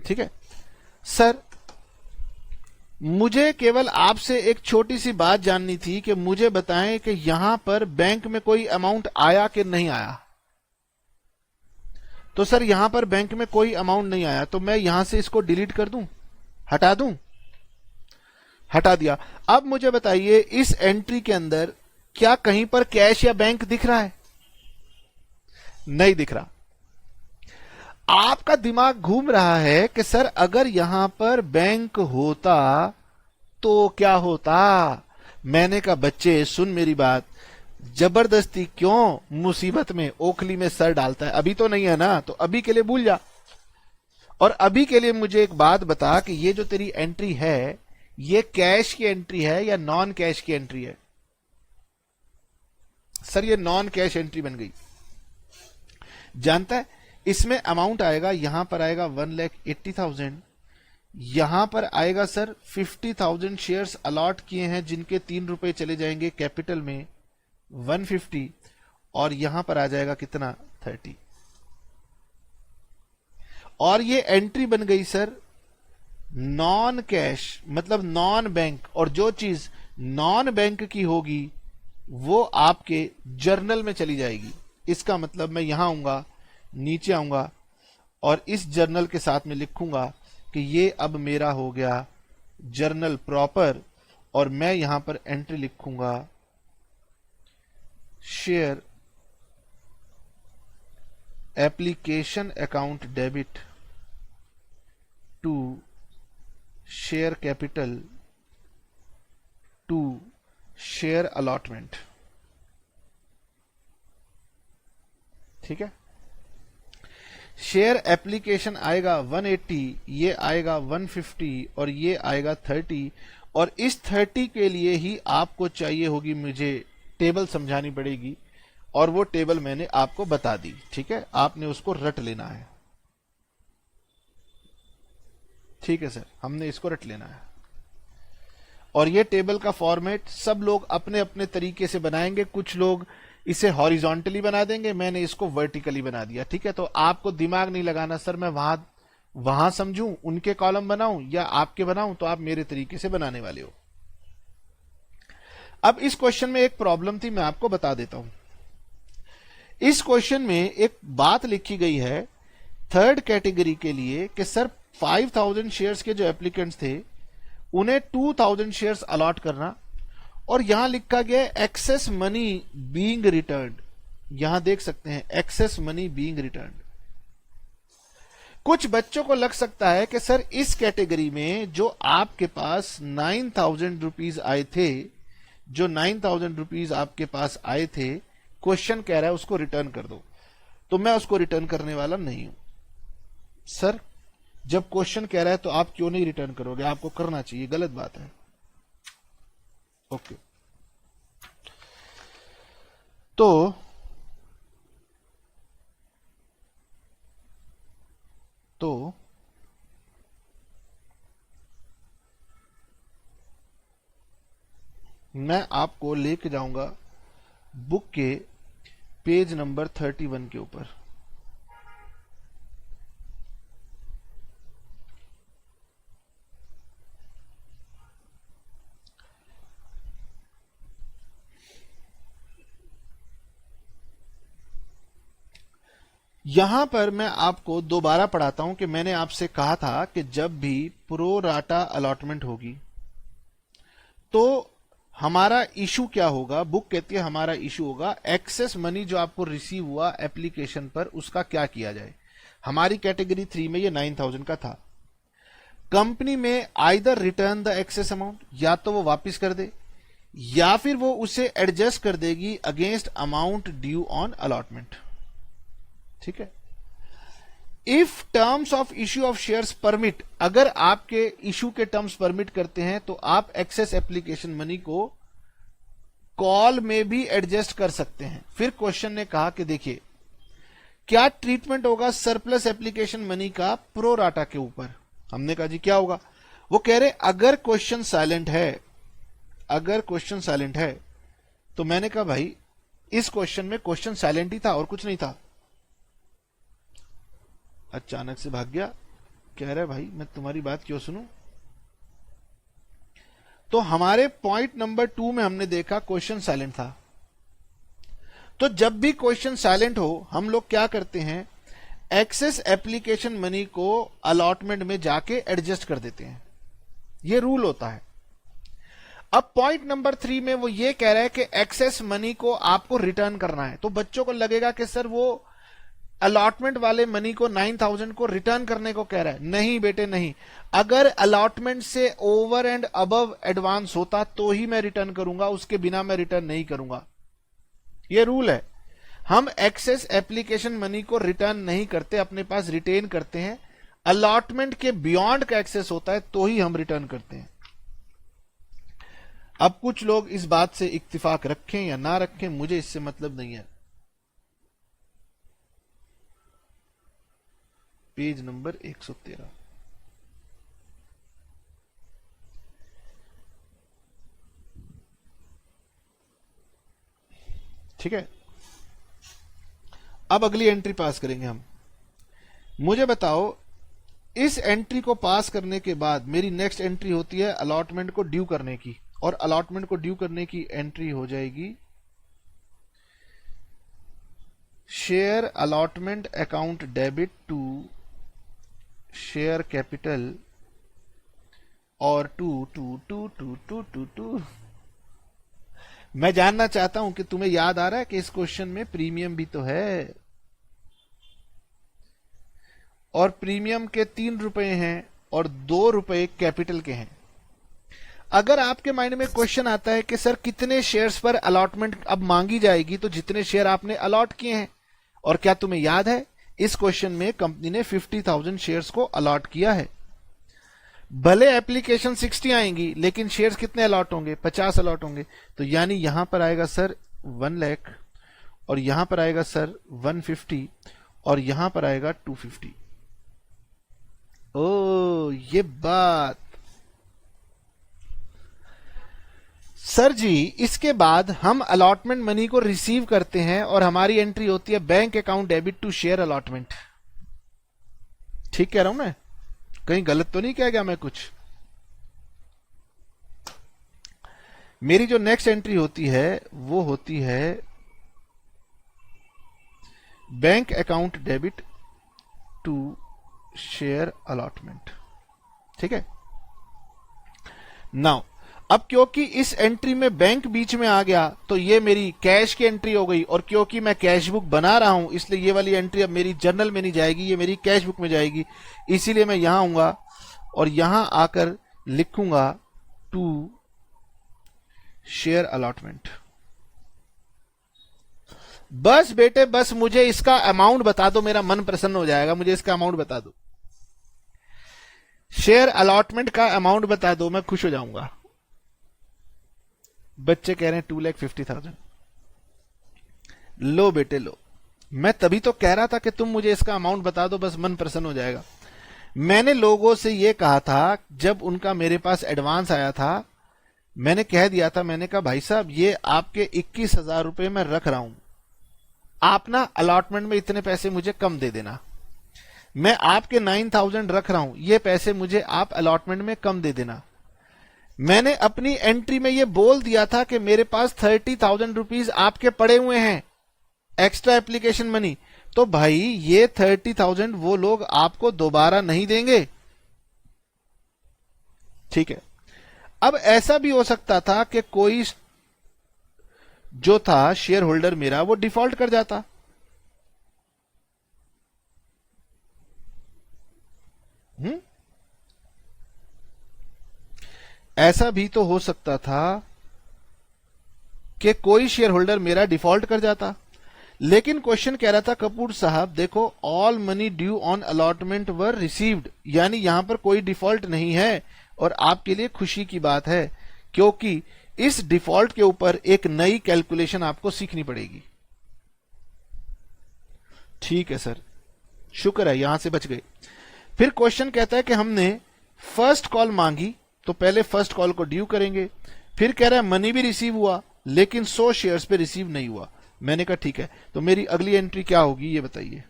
ठीक है सर, मुझे केवल आपसे एक छोटी सी बात जाननी थी कि मुझे बताएं कि यहां पर बैंक में कोई अमाउंट आया कि नहीं आया। तो सर यहां पर बैंक में कोई अमाउंट नहीं आया, तो मैं यहां से इसको डिलीट कर दूं, हटा दूं? हटा दिया। अब मुझे बताइए इस एंट्री के अंदर क्या कहीं पर कैश या बैंक दिख रहा है? नहीं दिख रहा। आपका दिमाग घूम रहा है कि सर अगर यहां पर बैंक होता तो क्या होता। मैंने कहा बच्चे सुन मेरी बात, जबरदस्ती क्यों मुसीबत में ओखली में सर डालता है? अभी तो नहीं है ना, तो अभी के लिए भूल जा। और अभी के लिए मुझे एक बात बता कि ये जो तेरी एंट्री है ये कैश की एंट्री है या नॉन कैश की एंट्री है? सर ये नॉन कैश एंट्री बन गई। जानता है इसमें अमाउंट आएगा, यहां पर आएगा 1,80,000, यहां पर आएगा सर 50,000 शेयर्स अलॉट किए हैं जिनके 3 रुपए चले जाएंगे कैपिटल में 150, और यहां पर आ जाएगा कितना 30। और ये एंट्री बन गई सर नॉन कैश, मतलब नॉन बैंक, और जो चीज नॉन बैंक की होगी वो आपके जर्नल में चली जाएगी। इसका मतलब मैं यहां आऊंगा, नीचे आऊंगा और इस जर्नल के साथ में लिखूंगा कि ये अब मेरा हो गया जर्नल प्रॉपर, और मैं यहां पर एंट्री लिखूंगा share application account debit to share capital to share allotment. ठीक है, शेयर एप्लीकेशन आएगा 180, ये आएगा 150 और ये आएगा 30, और इस 30 के लिए ही आपको चाहिए होगी मुझे टेबल समझानी पड़ेगी, और वो टेबल मैंने आपको बता दी। ठीक है, आपने उसको रट लेना है। ठीक है सर, हमने इसको रट लेना है। और ये टेबल का फॉर्मेट सब लोग अपने अपने तरीके से बनाएंगे। कुछ लोग इसे हॉरिजॉन्टली बना देंगे, मैंने इसको वर्टिकली बना दिया। ठीक है, तो आपको दिमाग नहीं लगाना सर मैं वहां समझूं, उनके कॉलम बनाऊं या आपके बनाऊं, तो आप मेरे तरीके से बनाने वाले हो। अब इस क्वेश्चन में एक प्रॉब्लम थी, मैं आपको बता देता हूं। इस क्वेश्चन में एक बात लिखी गई है थर्ड कैटेगरी के लिए कि सर 5,000 शेयर्स के जो एप्लीकेंट्स थे उन्हें 2,000 शेयर्स अलॉट करना, और यहां लिखा गया एक्सेस मनी बीइंग रिटर्न्ड। यहां देख सकते हैं एक्सेस मनी बीइंग रिटर्न्ड। कुछ बच्चों को लग सकता है कि सर इस कैटेगरी में जो आपके पास 9,000 रुपीज आए थे, जो 9,000 रुपीज आपके पास आए थे, क्वेश्चन कह रहा है उसको रिटर्न कर दो, तो मैं उसको रिटर्न करने वाला नहीं हूं। सर जब क्वेश्चन कह रहा है तो आप क्यों नहीं रिटर्न करोगे? आपको करना चाहिए, गलत बात है। ओके, तो मैं आपको लेके जाऊंगा बुक के पेज नंबर 31 के ऊपर। यहां पर मैं आपको दोबारा पढ़ाता हूं कि मैंने आपसे कहा था कि जब भी प्रो राटा अलॉटमेंट होगी तो हमारा इशू क्या होगा। बुक कहती है हमारा इशू होगा एक्सेस मनी जो आपको रिसीव हुआ एप्लीकेशन पर, उसका क्या किया जाए। हमारी कैटेगरी 3 में ये 9,000 का था। कंपनी में either return the excess amount, या तो वो वापस कर दे या फिर वो उसे एडजस्ट कर देगी against amount due on allotment. ठीक है, if terms of issue of shares permit, अगर आपके इशू के टर्म्स परमिट करते हैं तो आप एक्सेस एप्लीकेशन मनी को कॉल में भी एडजस्ट कर सकते हैं। फिर क्वेश्चन ने कहा कि देखिए क्या ट्रीटमेंट होगा सरप्लस एप्लीकेशन मनी का प्रो राटा के ऊपर। हमने कहा जी क्या होगा। वो कह रहे अगर क्वेश्चन साइलेंट है अगर क्वेश्चन साइलेंट है, तो मैंने कहा भाई इस क्वेश्चन में क्वेश्चन साइलेंट ही था और कुछ नहीं था। अचानक से भाग गया, कह रहा है भाई मैं तुम्हारी बात क्यों सुनूं। तो हमारे पॉइंट नंबर 2 में हमने देखा क्वेश्चन साइलेंट था। तो जब भी क्वेश्चन साइलेंट हो, हम लोग क्या करते हैं, एक्सेस एप्लीकेशन मनी को अलॉटमेंट में जाके एडजस्ट कर देते हैं। ये रूल होता है। अब पॉइंट नंबर 3 में वो ये कह रहा है कि एक्सेस मनी को आपको रिटर्न करना है। तो बच्चों को लगेगा कि सर वो अलॉटमेंट वाले मनी को 9000 को रिटर्न करने को कह रहा है। नहीं बेटे नहीं, अगर अलॉटमेंट से ओवर एंड अबव एडवांस होता तो ही मैं रिटर्न करूंगा, उसके बिना मैं रिटर्न नहीं करूंगा। ये रूल है। हम एक्सेस एप्लीकेशन मनी को रिटर्न नहीं करते, अपने पास रिटेन करते हैं। अलॉटमेंट के बियॉन्ड का एक्सेस होता है तो ही हम रिटर्न करते हैं। अब कुछ लोग इस बात से इत्तेफाक रखें या ना रखें, मुझे इससे मतलब नहीं है। Page number 113। ठीक है, अब अगली एंट्री पास करेंगे हम। मुझे बताओ, इस एंट्री को पास करने के बाद मेरी नेक्स्ट एंट्री होती है अलॉटमेंट को ड्यू करने की, और अलॉटमेंट को ड्यू करने की एंट्री हो जाएगी share allotment account debit to share capital और टू। मैं जानना चाहता हूं कि तुम्हें याद आ रहा है कि इस क्वेश्चन में प्रीमियम भी तो है, और प्रीमियम के 3 रुपए हैं और 2 रुपए कैपिटल के हैं। अगर आपके माइंड में क्वेश्चन आता है कि सर कितने शेयर्स पर अलॉटमेंट अब मांगी जाएगी, तो जितने शेयर आपने अलॉट किए हैं। और क्या तुम्हें याद है, इस क्वेश्चन में कंपनी ने 50,000 शेयर्स को अलॉट किया है। भले एप्लीकेशन 60 आएंगी, लेकिन शेयर्स कितने अलॉट होंगे, 50 अलॉट होंगे। तो यानी यहां पर आएगा सर 1 लाख, और यहां पर आएगा सर 150, और यहां पर आएगा 250। ओ ये बात। सर जी, इसके बाद हम अलॉटमेंट मनी को रिसीव करते हैं और हमारी एंट्री होती है bank account debit to share allotment. ठीक कह रहा हूं मैं? कहीं गलत तो नहीं कह गया मैं कुछ? मेरी जो नेक्स्ट एंट्री होती है वो होती है bank account debit to share allotment. ठीक है, नाउ अब क्योंकि इस एंट्री में बैंक बीच में आ गया, तो ये मेरी कैश की एंट्री हो गई। और क्योंकि मैं कैश बुक बना रहा हूं, इसलिए ये वाली एंट्री अब मेरी जर्नल में नहीं जाएगी, ये मेरी कैश बुक में जाएगी। इसीलिए मैं यहां आऊंगा और यहां आकर लिखूंगा टू शेयर अलॉटमेंट। बस बेटे बस, मुझे इसका अमाउंट बता दो, मेरा मन प्रसन्न हो जाएगा। मुझे इसका अमाउंट बता दो, शेयर अलॉटमेंट का अमाउंट बता दो, मैं खुश हो जाऊंगा। बच्चे कह रहे हैं 2,50,000। लो बेटे लो, मैं तभी तो कह रहा था कि तुम मुझे इसका अमाउंट बता दो, बस मन प्रसन्न हो जाएगा। मैंने लोगों से यह कहा था, जब उनका मेरे पास एडवांस आया था, मैंने कह दिया था, मैंने कहा भाई साहब ये आपके 21,000 रुपए मैं रख रहा हूं, आप ना अलॉटमेंट में इतने पैसे मुझे कम दे देना। मैं आपके 9,000 रख रहा हूं, ये पैसे मुझे आप अलॉटमेंट में कम दे देना। मैंने अपनी एंट्री में ये बोल दिया था कि मेरे पास 30,000 रुपीज आपके पड़े हुए हैं एक्स्ट्रा एप्लीकेशन मनी। तो भाई ये 30,000 वो लोग आपको दोबारा नहीं देंगे। ठीक है, अब ऐसा भी हो सकता था कि कोई जो था शेयर होल्डर मेरा, वो डिफॉल्ट कर जाता। ऐसा भी तो हो सकता था कि कोई शेयर होल्डर मेरा डिफॉल्ट कर जाता। लेकिन क्वेश्चन कह रहा था कपूर साहब देखो, all money due on allotment were received, यानी यहां पर कोई डिफॉल्ट नहीं है। और आपके लिए खुशी की बात है, क्योंकि इस डिफॉल्ट के ऊपर एक नई कैलकुलेशन आपको सीखनी पड़ेगी। ठीक है सर, शुक्र है यहां से बच गए। फिर क्वेश्चन कहता है कि हमने फर्स्ट कॉल मांगी, तो पहले फर्स्ट कॉल को ड्यू करेंगे। फिर कह रहा है मनी भी रिसीव हुआ लेकिन 100 शेयर्स पे रिसीव नहीं हुआ। मैंने कहा ठीक है, तो मेरी अगली एंट्री क्या होगी ये बताइए।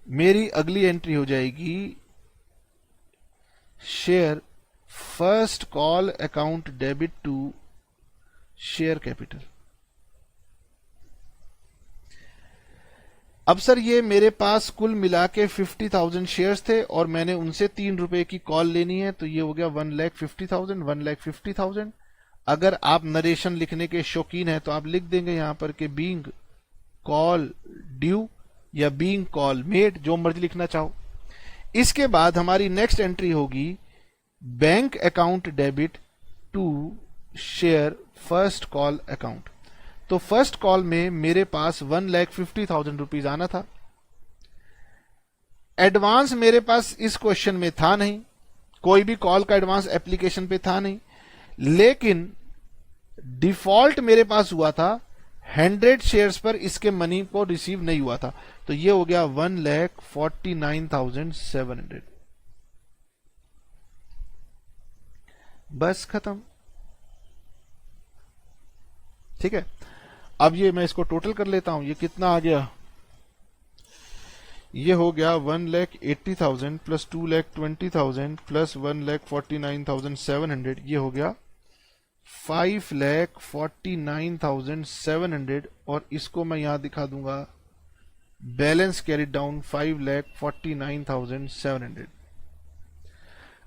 मेरी अगली एंट्री हो जाएगी share first call account debit to share capital. अब सर ये मेरे पास कुल मिला के 50,000 शेयर्स थे और मैंने उनसे 3 रुपए की कॉल लेनी है, तो ये हो गया 1,50,000 1,50,000। अगर आप नरेशन लिखने के शौकीन हैं तो आप लिख देंगे यहां पर कि बीइंग कॉल ड्यू या बीइंग कॉल मेड, जो मर्जी लिखना चाहो। इसके बाद हमारी नेक्स्ट एंट्री होगी bank account debit to share first call account. तो फर्स्ट कॉल में मेरे पास 1,50,000 रुपीज आना था। एडवांस मेरे पास इस क्वेश्चन में था नहीं, कोई भी कॉल का एडवांस एप्लीकेशन पे था नहीं, लेकिन डिफॉल्ट मेरे पास हुआ था 100 शेयर्स पर इसके मनी को रिसीव नहीं हुआ था, तो ये हो गया 1,49,700। बस खत्म। ठीक है, अब ये मैं इसको टोटल कर लेता हूं, ये कितना आ गया, ये हो गया 1,80,000 प्लस 2,20,000 प्लस 1,49,700, ये हो गया 5,49,700। और इसको मैं यहां दिखा दूंगा बैलेंस कैरिड डाउन 5,49,700।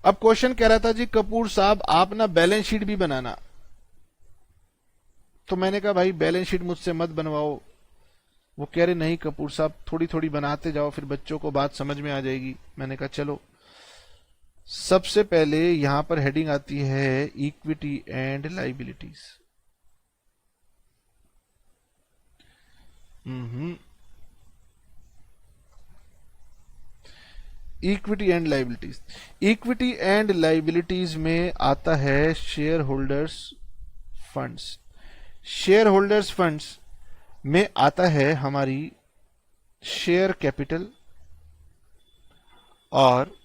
अब क्वेश्चन कह रहा था जी कपूर साहब आप ना बैलेंस शीट भी बनाना, तो मैंने कहा भाई बैलेंस शीट मुझसे मत बनवाओ। वो कह रहे नहीं कपूर साहब थोड़ी थोड़ी बनाते जाओ, फिर बच्चों को बात समझ में आ जाएगी। मैंने कहा चलो, सबसे पहले यहां पर हेडिंग आती है equity and liabilities. Equity and liabilities, equity and liabilities में आता है share holders funds. Share holders funds में आता है हमारी शेयर कैपिटल और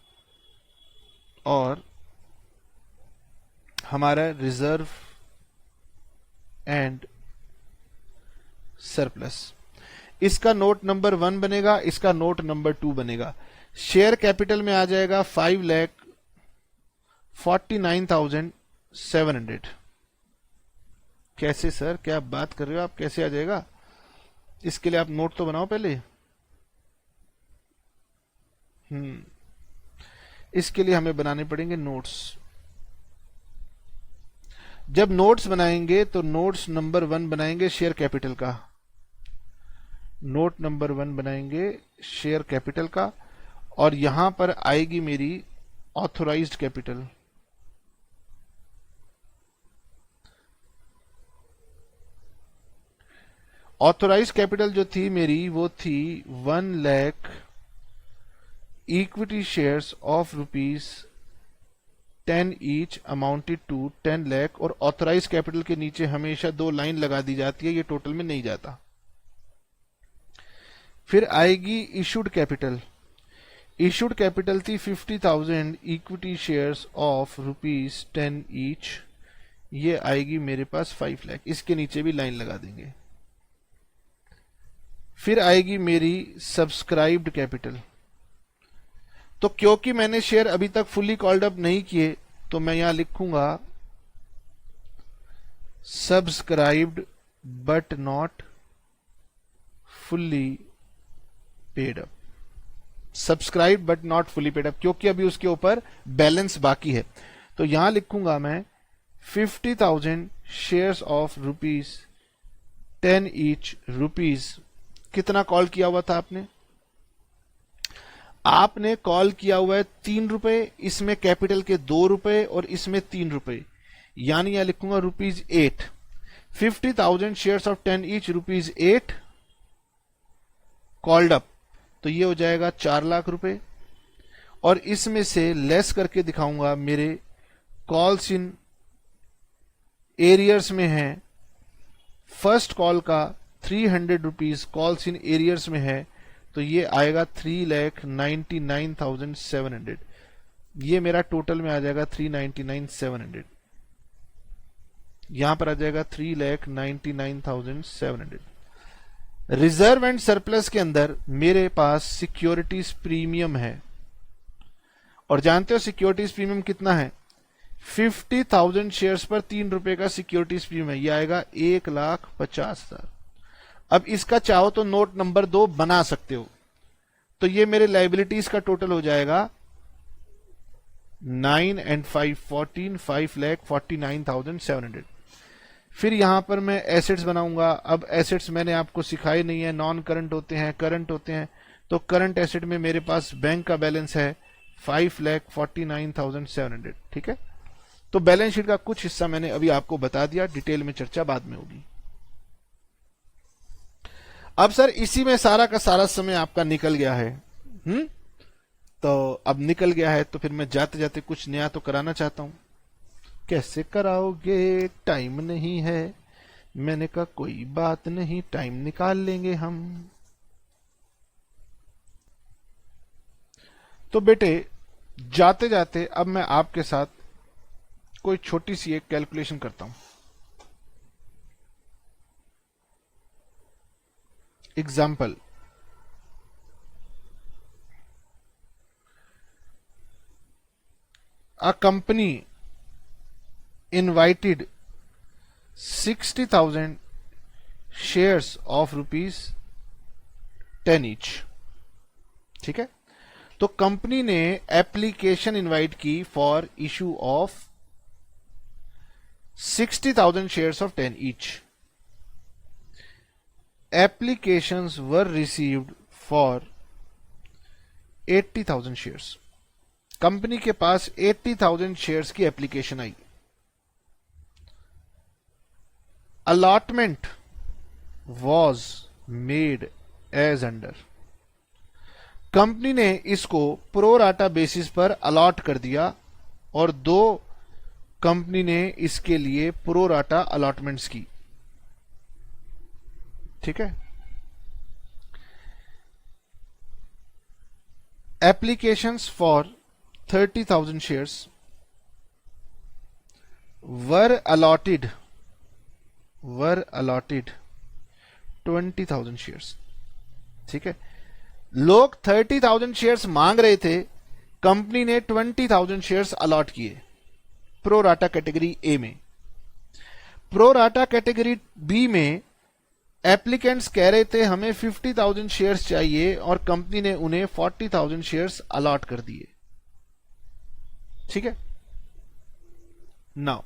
हमारा रिजर्व एंड सरप्लस। इसका नोट नंबर 1 बनेगा, इसका नोट नंबर 2 बनेगा। शेयर कैपिटल में आ जाएगा 5,49,700। कैसे सर, क्या बात कर रहे हो आप, कैसे आ जाएगा? इसके लिए आप नोट तो बनाओ पहले। इसके लिए हमें बनाने पड़ेंगे नोट्स। जब नोट्स बनाएंगे तो नोट्स नंबर 1 बनाएंगे शेयर कैपिटल का, नोट नंबर 1 बनाएंगे शेयर कैपिटल का, और यहां पर आएगी मेरी ऑथोराइज्ड कैपिटल। ऑथोराइज कैपिटल जो थी मेरी वो थी 1 lakh equity shares of ₹10 each amounted to 10 lakh. और ऑथोराइज कैपिटल के नीचे हमेशा 2 लाइन लगा दी जाती है, ये टोटल में नहीं जाता। फिर आएगी इशूड कैपिटल। इशूड कैपिटल थी 50,000 इक्विटी शेयर्स ऑफ ₹10 ईच, ये आएगी मेरे पास 5 लाख। इसके नीचे भी लाइन लगा देंगे। फिर आएगी मेरी सब्सक्राइब्ड कैपिटल। तो क्योंकि मैंने शेयर अभी तक फुल्ली कॉल्ड अप नहीं किए, तो मैं यहां लिखूंगा subscribed but not fully paid up. Subscribe but not fully paid up, क्योंकि अभी उसके ऊपर बैलेंस बाकी है। तो यहां लिखूंगा मैं 50,000 शेयर्स ऑफ ₹10 ईच। कितना कॉल किया हुआ था आपने? आपने कॉल किया हुआ है 3 रुपए, इसमें कैपिटल के 2 रुपए और इसमें 3 रुपए, यानी यहां लिखूंगा ₹8। 50,000 shares of 10 each, ₹8 called up, तो ये हो जाएगा 4 लाख रुपए। और इसमें से लेस करके दिखाऊंगा मेरे कॉल्स इन एरियर्स में है। फर्स्ट कॉल का 300 रुपीज कॉल्स इन एरियर्स में है, तो ये आएगा 3,99,700। ये मेरा टोटल में आ जाएगा 399,700, यहां पर आ जाएगा 3,99,700। रिजर्व एंड सरप्लस के अंदर मेरे पास सिक्योरिटीज प्रीमियम है, और जानते हो सिक्योरिटीज प्रीमियम कितना है? 50,000 शेयर्स पर 3 रुपए का सिक्योरिटीज प्रीमियम है, यह आएगा 1,50,000। अब इसका चाहो तो नोट नंबर 2 बना सकते हो, तो ये मेरे लाइबिलिटीज का टोटल हो जाएगा 9 and 5 14, 5,49,700। फिर यहां पर मैं एसेट्स बनाऊंगा। अब एसेट्स मैंने आपको सिखाए नहीं है, नॉन करंट होते हैं, करंट होते हैं। तो करंट एसेट में मेरे पास बैंक का बैलेंस है 5,49,700, ठीक है। तो बैलेंस शीट का कुछ हिस्सा मैंने अभी आपको बता दिया, डिटेल में चर्चा बाद में होगी। अब सर इसी में सारा का सारा समय आपका निकल गया है, तो अब निकल गया है तो फिर मैं जाते जाते कुछ नया तो कराना चाहता हूं। कैसे कराओगे? टाइम नहीं है। मैंने कहा कोई बात नहीं, टाइम निकाल लेंगे हम। तो बेटे जाते जाते अब मैं आपके साथ कोई छोटी सी एक कैलकुलेशन करता हूं। Example, a company invited 60,000 shares of rupees 10 each, ठीक है। तो कंपनी ने एप्लीकेशन इनवाइट की for issue of 60,000 shares of 10 each. Applications were received for 80,000 shares. Company के पास 80,000 शेयर्स की एप्लीकेशन आई। Allotment was made as under. Company ने इसको प्रो राटा बेसिस पर अलॉट कर दिया, और 2 कंपनी ने इसके लिए प्रो राटा अलॉटमेंट्स की, ठीक है। Applications for 30,000 shares were allotted 20,000 shares, ठीक है। लोग 30,000 शेयर्स मांग रहे थे, कंपनी ने 20,000 शेयर्स अलॉट किए प्रो राटा कैटेगरी ए में। प्रो राटा कैटेगरी बी में एप्लीकेंट्स कह रहे थे हमें 50,000 शेयर्स चाहिए, और कंपनी ने उन्हें 40,000 शेयर्स अलॉट कर दिए, ठीक है। नाउ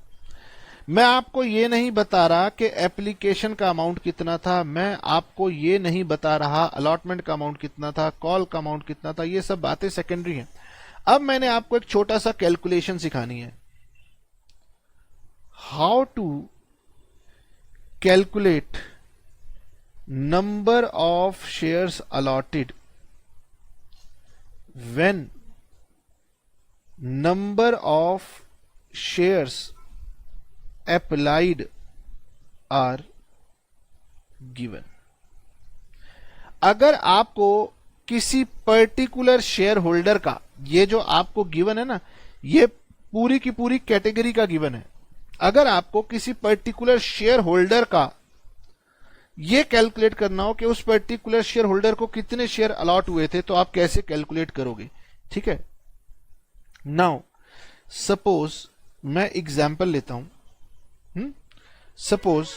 मैं आपको यह नहीं बता रहा कि एप्लीकेशन का अमाउंट कितना था, मैं आपको यह नहीं बता रहा अलॉटमेंट का अमाउंट कितना था, कॉल का अमाउंट कितना था, ये सब बातें सेकेंडरी हैं। अब मैंने आपको एक छोटा सा कैलकुलेशन सिखानी है, how to calculate number of shares allotted when number of shares applied are given। अगर आपको किसी पर्टिकुलर शेयर होल्डर का, ये जो आपको गिवन है ना, ये पूरी की पूरी कैटेगरी का गिवन है। अगर आपको किसी पर्टिकुलर शेयर होल्डर का ये कैलकुलेट करना हो कि उस पर्टिकुलर शेयर होल्डर को कितने शेयर अलॉट हुए थे, तो आप कैसे कैलकुलेट करोगे, ठीक है। नाउ सपोज मैं एग्जाम्पल लेता हूं। Suppose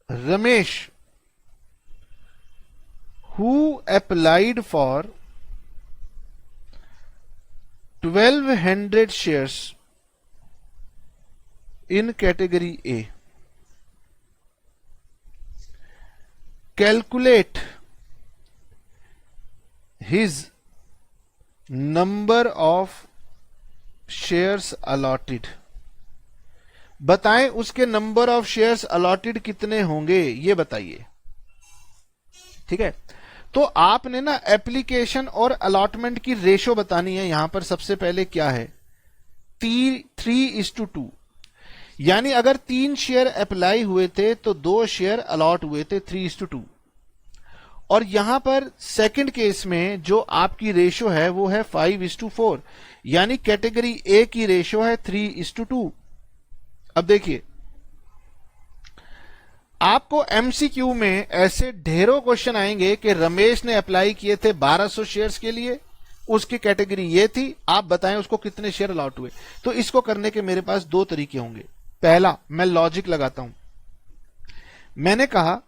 Ramesh who applied for 1,200 shares in category A, calculate his number of shares allotted. बताएं उसके नंबर ऑफ शेयर्स अलॉटेड कितने होंगे, ये बताइए, ठीक है। तो आपने ना एप्लीकेशन और अलॉटमेंट की रेशो बतानी है। यहां पर सबसे पहले क्या है, 3:2, यानी अगर 3 शेयर अप्लाई हुए थे तो 2 शेयर अलॉट हुए थे, 3:2। और यहां पर सेकंड केस में जो आपकी रेशो है वो है 5:4, यानी कैटेगरी ए की रेशो है 3:2। अब देखिए, आपको एमसीक्यू में ऐसे ढेरों क्वेश्चन आएंगे कि रमेश ने अप्लाई किए थे 1200 शेयर्स के लिए, उसकी कैटेगरी ये थी, आप बताएं उसको कितने शेयर अलॉट हुए। तो इसको करने के मेरे पास दो तरीके होंगे। पहला, मैं लॉजिक लगाता हूं। मैंने कहा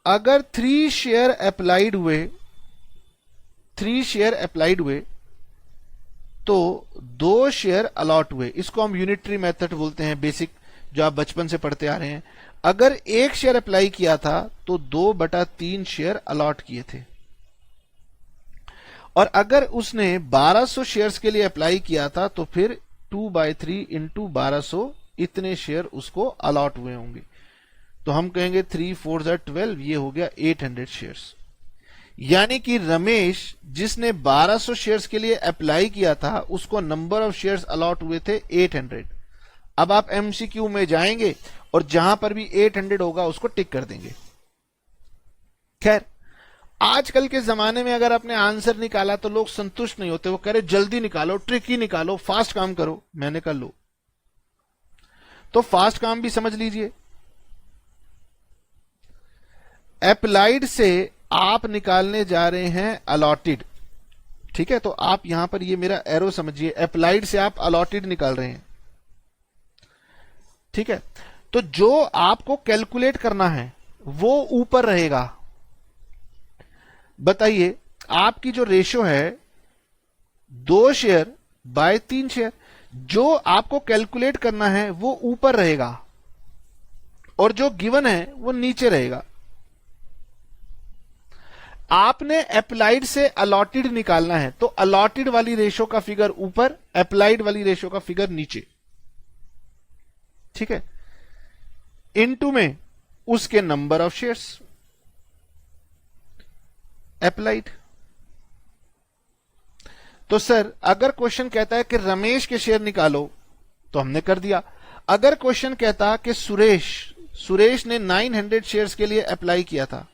अगर 3 शेयर अप्लाइड हुए तो 2 शेयर अलॉट हुए। इसको हम यूनिटरी मेथड बोलते हैं, बेसिक जो आप बचपन से पढ़ते आ रहे हैं। अगर 1 शेयर अप्लाई किया था तो 2/3 शेयर अलॉट किए थे, और अगर उसने 1200 शेयर्स के लिए अप्लाई किया था तो फिर 2/3 इंटू 1200 इतने शेयर उसको अलॉट हुए होंगे। तो हम कहेंगे 3 4 12, ये हो गया 800 शेयर्स। यानी कि रमेश जिसने 1200 शेयर्स के लिए अप्लाई किया था उसको नंबर ऑफ शेयर्स अलॉट हुए थे 800। अब आप एमसीक्यू में जाएंगे और जहां पर भी 800 होगा उसको टिक कर देंगे। खैर, आजकल के जमाने में अगर आपने आंसर निकाला तो लोग संतुष्ट नहीं होते, वो कह रहे जल्दी निकालो, ट्रिकी निकालो, फास्ट काम करो। मैंने कहा लो, तो फास्ट काम भी समझ लीजिए। अप्लाइड से आप निकालने जा रहे हैं अलॉटेड, ठीक है। तो आप यहां पर ये मेरा एरो समझिए, अप्लाइड से आप अलॉटेड निकाल रहे हैं, ठीक है। तो जो आपको कैलकुलेट करना है वो ऊपर रहेगा। बताइए, आपकी जो रेशो है 2 शेयर बाय 3 शेयर, जो आपको कैलकुलेट करना है वो ऊपर रहेगा और जो गिवन है वो नीचे रहेगा। आपने अप्लाइड से अलॉटेड निकालना है तो अलॉटेड वाली रेशो का फिगर ऊपर, अप्लाइड वाली रेशो का फिगर नीचे, ठीक है। इनटू में उसके नंबर ऑफ शेयर्स अप्लाइड। तो सर अगर क्वेश्चन कहता है कि रमेश के शेयर निकालो तो हमने कर दिया। अगर क्वेश्चन कहता कि सुरेश ने 900 शेयर्स के लिए अप्लाई किया था,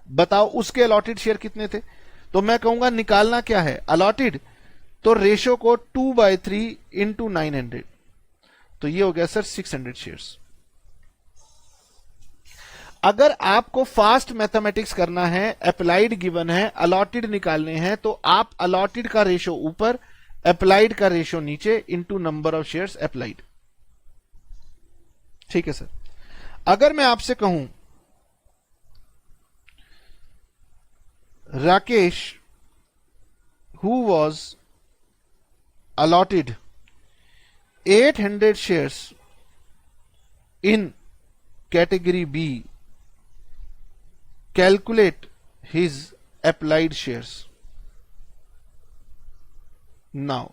बताओ उसके अलॉटेड शेयर कितने थे, तो मैं कहूंगा निकालना क्या है अलॉटेड, तो रेशो को 2/3 इंटू 900, तो ये हो गया सर 600 शेयर्स। अगर आपको फास्ट मैथमेटिक्स करना है, अप्लाइड गिवन है, अलॉटेड निकालने हैं, तो आप अलॉटेड का रेशो ऊपर, अप्लाइड का रेशो नीचे, into number of shares applied, ठीक है सर। अगर मैं आपसे कहूं Rakesh who was allotted 800 shares in category B, calculate his applied shares now।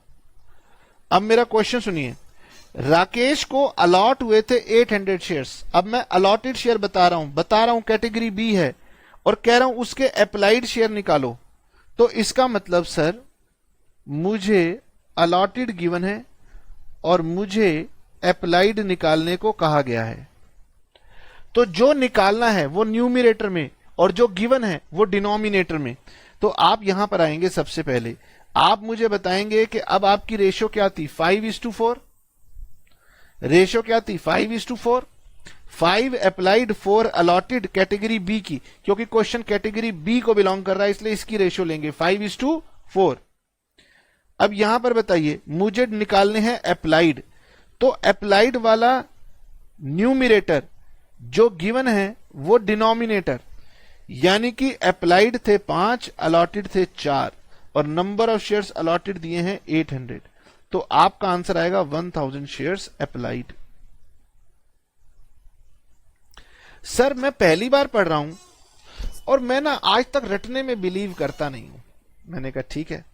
अब मेरा क्वेश्चन सुनिए, राकेश को अलॉट हुए थे 800 शेयर्स। अब मैं अलॉटेड शेयर बता रहा हूं कैटेगरी बी है, और कह रहा हूं उसके अप्लाइड शेयर निकालो। तो इसका मतलब सर मुझे अलॉटेड गिवन है और मुझे अप्लाइड निकालने को कहा गया है। तो जो निकालना है वो न्यूमरेटर में और जो गिवन है वो डिनोमिनेटर में। तो आप यहां पर आएंगे, सबसे पहले आप मुझे बताएंगे कि अब आपकी रेशो क्या थी, 5:4। रेशो क्या थी, 5:4। 5 अप्लाइड 4 अलॉटेड कैटेगरी बी की, क्योंकि क्वेश्चन कैटेगरी बी को बिलोंग कर रहा है इसलिए इसकी रेशो लेंगे 5:4। अब यहां पर बताइए मुझे निकालने हैं अप्लाइड, तो अप्लाइड वाला न्यूमरेटर जो गिवन है वो डिनोमिनेटर, यानी कि अप्लाइड थे 5, अलॉटेड थे 4 और नंबर ऑफ शेयर्स अलॉटेड दिए हैं 800। तो आपका आंसर आएगा 1000 शेयर्स अप्लाइड। सर मैं पहली बार पढ़ रहा हूं और मैं ना आज तक रटने में बिलीव करता नहीं हूं। मैंने कहा ठीक है,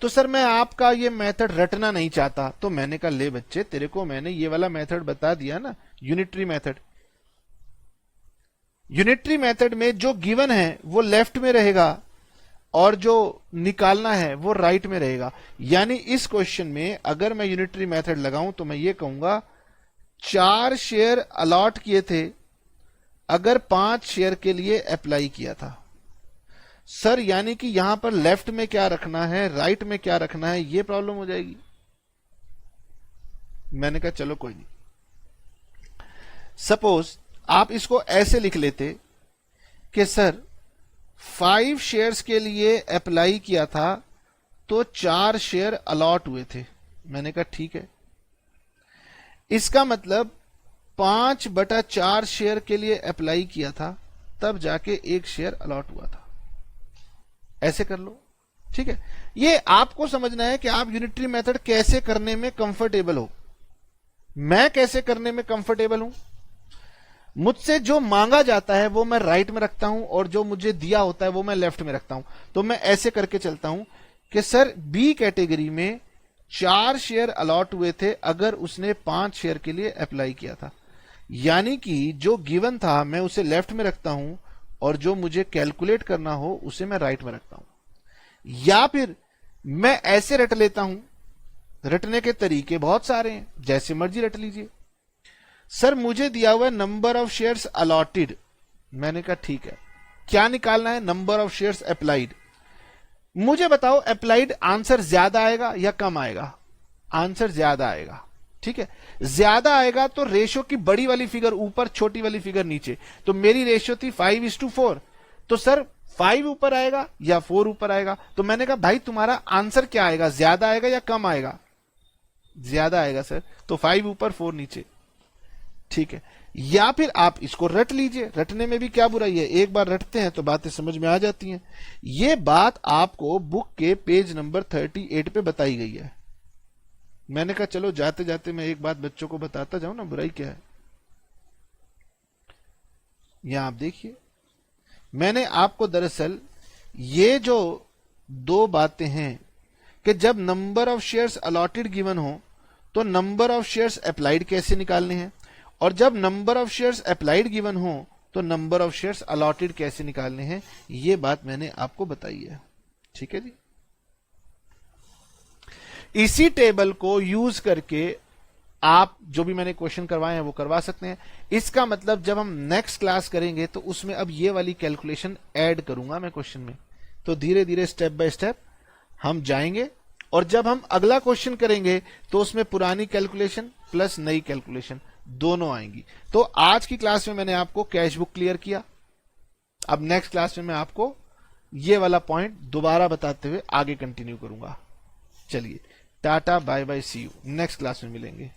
तो सर मैं आपका ये मेथड रटना नहीं चाहता। तो मैंने कहा ले बच्चे, तेरे को मैंने ये वाला मेथड बता दिया ना, यूनिटरी मेथड। यूनिटरी मेथड में जो गिवन है वो लेफ्ट में रहेगा और जो निकालना है वो राइट में रहेगा। यानी इस क्वेश्चन में अगर मैं यूनिटरी मेथड लगाऊं तो मैं ये कहूंगा 4 शेयर अलॉट किए थे अगर 5 शेयर के लिए अप्लाई किया था। सर यानी कि यहां पर लेफ्ट में क्या रखना है, राइट में क्या रखना है, ये प्रॉब्लम हो जाएगी। मैंने कहा चलो कोई नहीं, सपोज आप इसको ऐसे लिख लेते कि सर 5 शेयर्स के लिए अप्लाई किया था तो 4 शेयर अलॉट हुए थे। मैंने कहा ठीक है, इसका मतलब 5/4 शेयर के लिए अप्लाई किया था तब जाके 1 शेयर अलॉट हुआ था। ऐसे कर लो, ठीक है। ये आपको समझना है कि आप यूनिटरी मेथड कैसे करने में कंफर्टेबल हो। मैं कैसे करने में कंफर्टेबल हूं, मुझसे जो मांगा जाता है वो मैं राइट में रखता हूं और जो मुझे दिया होता है वो मैं लेफ्ट में रखता हूं। तो मैं ऐसे करके चलता हूं कि सर बी कैटेगरी में 4 शेयर अलॉट हुए थे अगर उसने 5 शेयर के लिए अप्लाई किया था। यानी कि जो गिवन था मैं उसे लेफ्ट में रखता हूं और जो मुझे कैलकुलेट करना हो उसे मैं राइट में रखता हूं। या फिर मैं ऐसे रट लेता हूं, रटने के तरीके बहुत सारे हैं, जैसे मर्जी रट लीजिए। सर मुझे दिया हुआ है नंबर ऑफ शेयर्स अलॉटेड। मैंने कहा ठीक है, क्या निकालना है, नंबर ऑफ शेयर्स अप्लाइड। मुझे बताओ अप्लाइड आंसर ज्यादा आएगा या कम आएगा? आंसर ज्यादा आएगा, ठीक है। ज्यादा आएगा तो रेशो की बड़ी वाली फिगर ऊपर, छोटी वाली फिगर नीचे। तो मेरी रेशो थी 5:4, तो सर 5 ऊपर आएगा या 4 ऊपर आएगा? तो मैंने कहा भाई तुम्हारा आंसर क्या आएगा, ज्यादा आएगा या कम आएगा? ज्यादा आएगा सर, तो 5 ऊपर 4 नीचे, ठीक है। या फिर आप इसको रट लीजिए, रटने में भी क्या बुराई है, एक बार रटते हैं तो बातें समझ में आ जाती हैं। ये बात आपको बुक के पेज नंबर 38 पे बताई गई है। मैंने कहा चलो जाते जाते मैं एक बात बच्चों को बताता जाऊं ना, बुराई क्या है। यहां आप देखिए, मैंने आपको दरअसल ये जो 2 बातें हैं कि जब number of shares allotted given हो तो नंबर ऑफ शेयर्स अप्लाइड कैसे निकालने हैं, और जब number of shares applied given हो तो नंबर ऑफ शेयर्स अलॉटेड कैसे निकालने हैं, ये बात मैंने आपको बताई है, ठीक है जी। इसी टेबल को यूज करके आप जो भी मैंने क्वेश्चन करवाए हैं वो करवा सकते हैं। इसका मतलब जब हम नेक्स्ट क्लास करेंगे तो उसमें अब ये वाली कैलकुलेशन ऐड करूंगा मैं क्वेश्चन में। तो धीरे धीरे स्टेप बाय स्टेप हम जाएंगे और जब हम अगला क्वेश्चन करेंगे तो उसमें पुरानी कैलकुलेशन प्लस नई कैलकुलेशन दोनों आएंगी। तो आज की क्लास में मैंने आपको कैश बुक क्लियर किया। अब नेक्स्ट क्लास में मैं आपको ये वाला पॉइंट दोबारा बताते हुए आगे कंटिन्यू करूंगा। चलिए tata bye bye, see you, next class में मिलेंगे।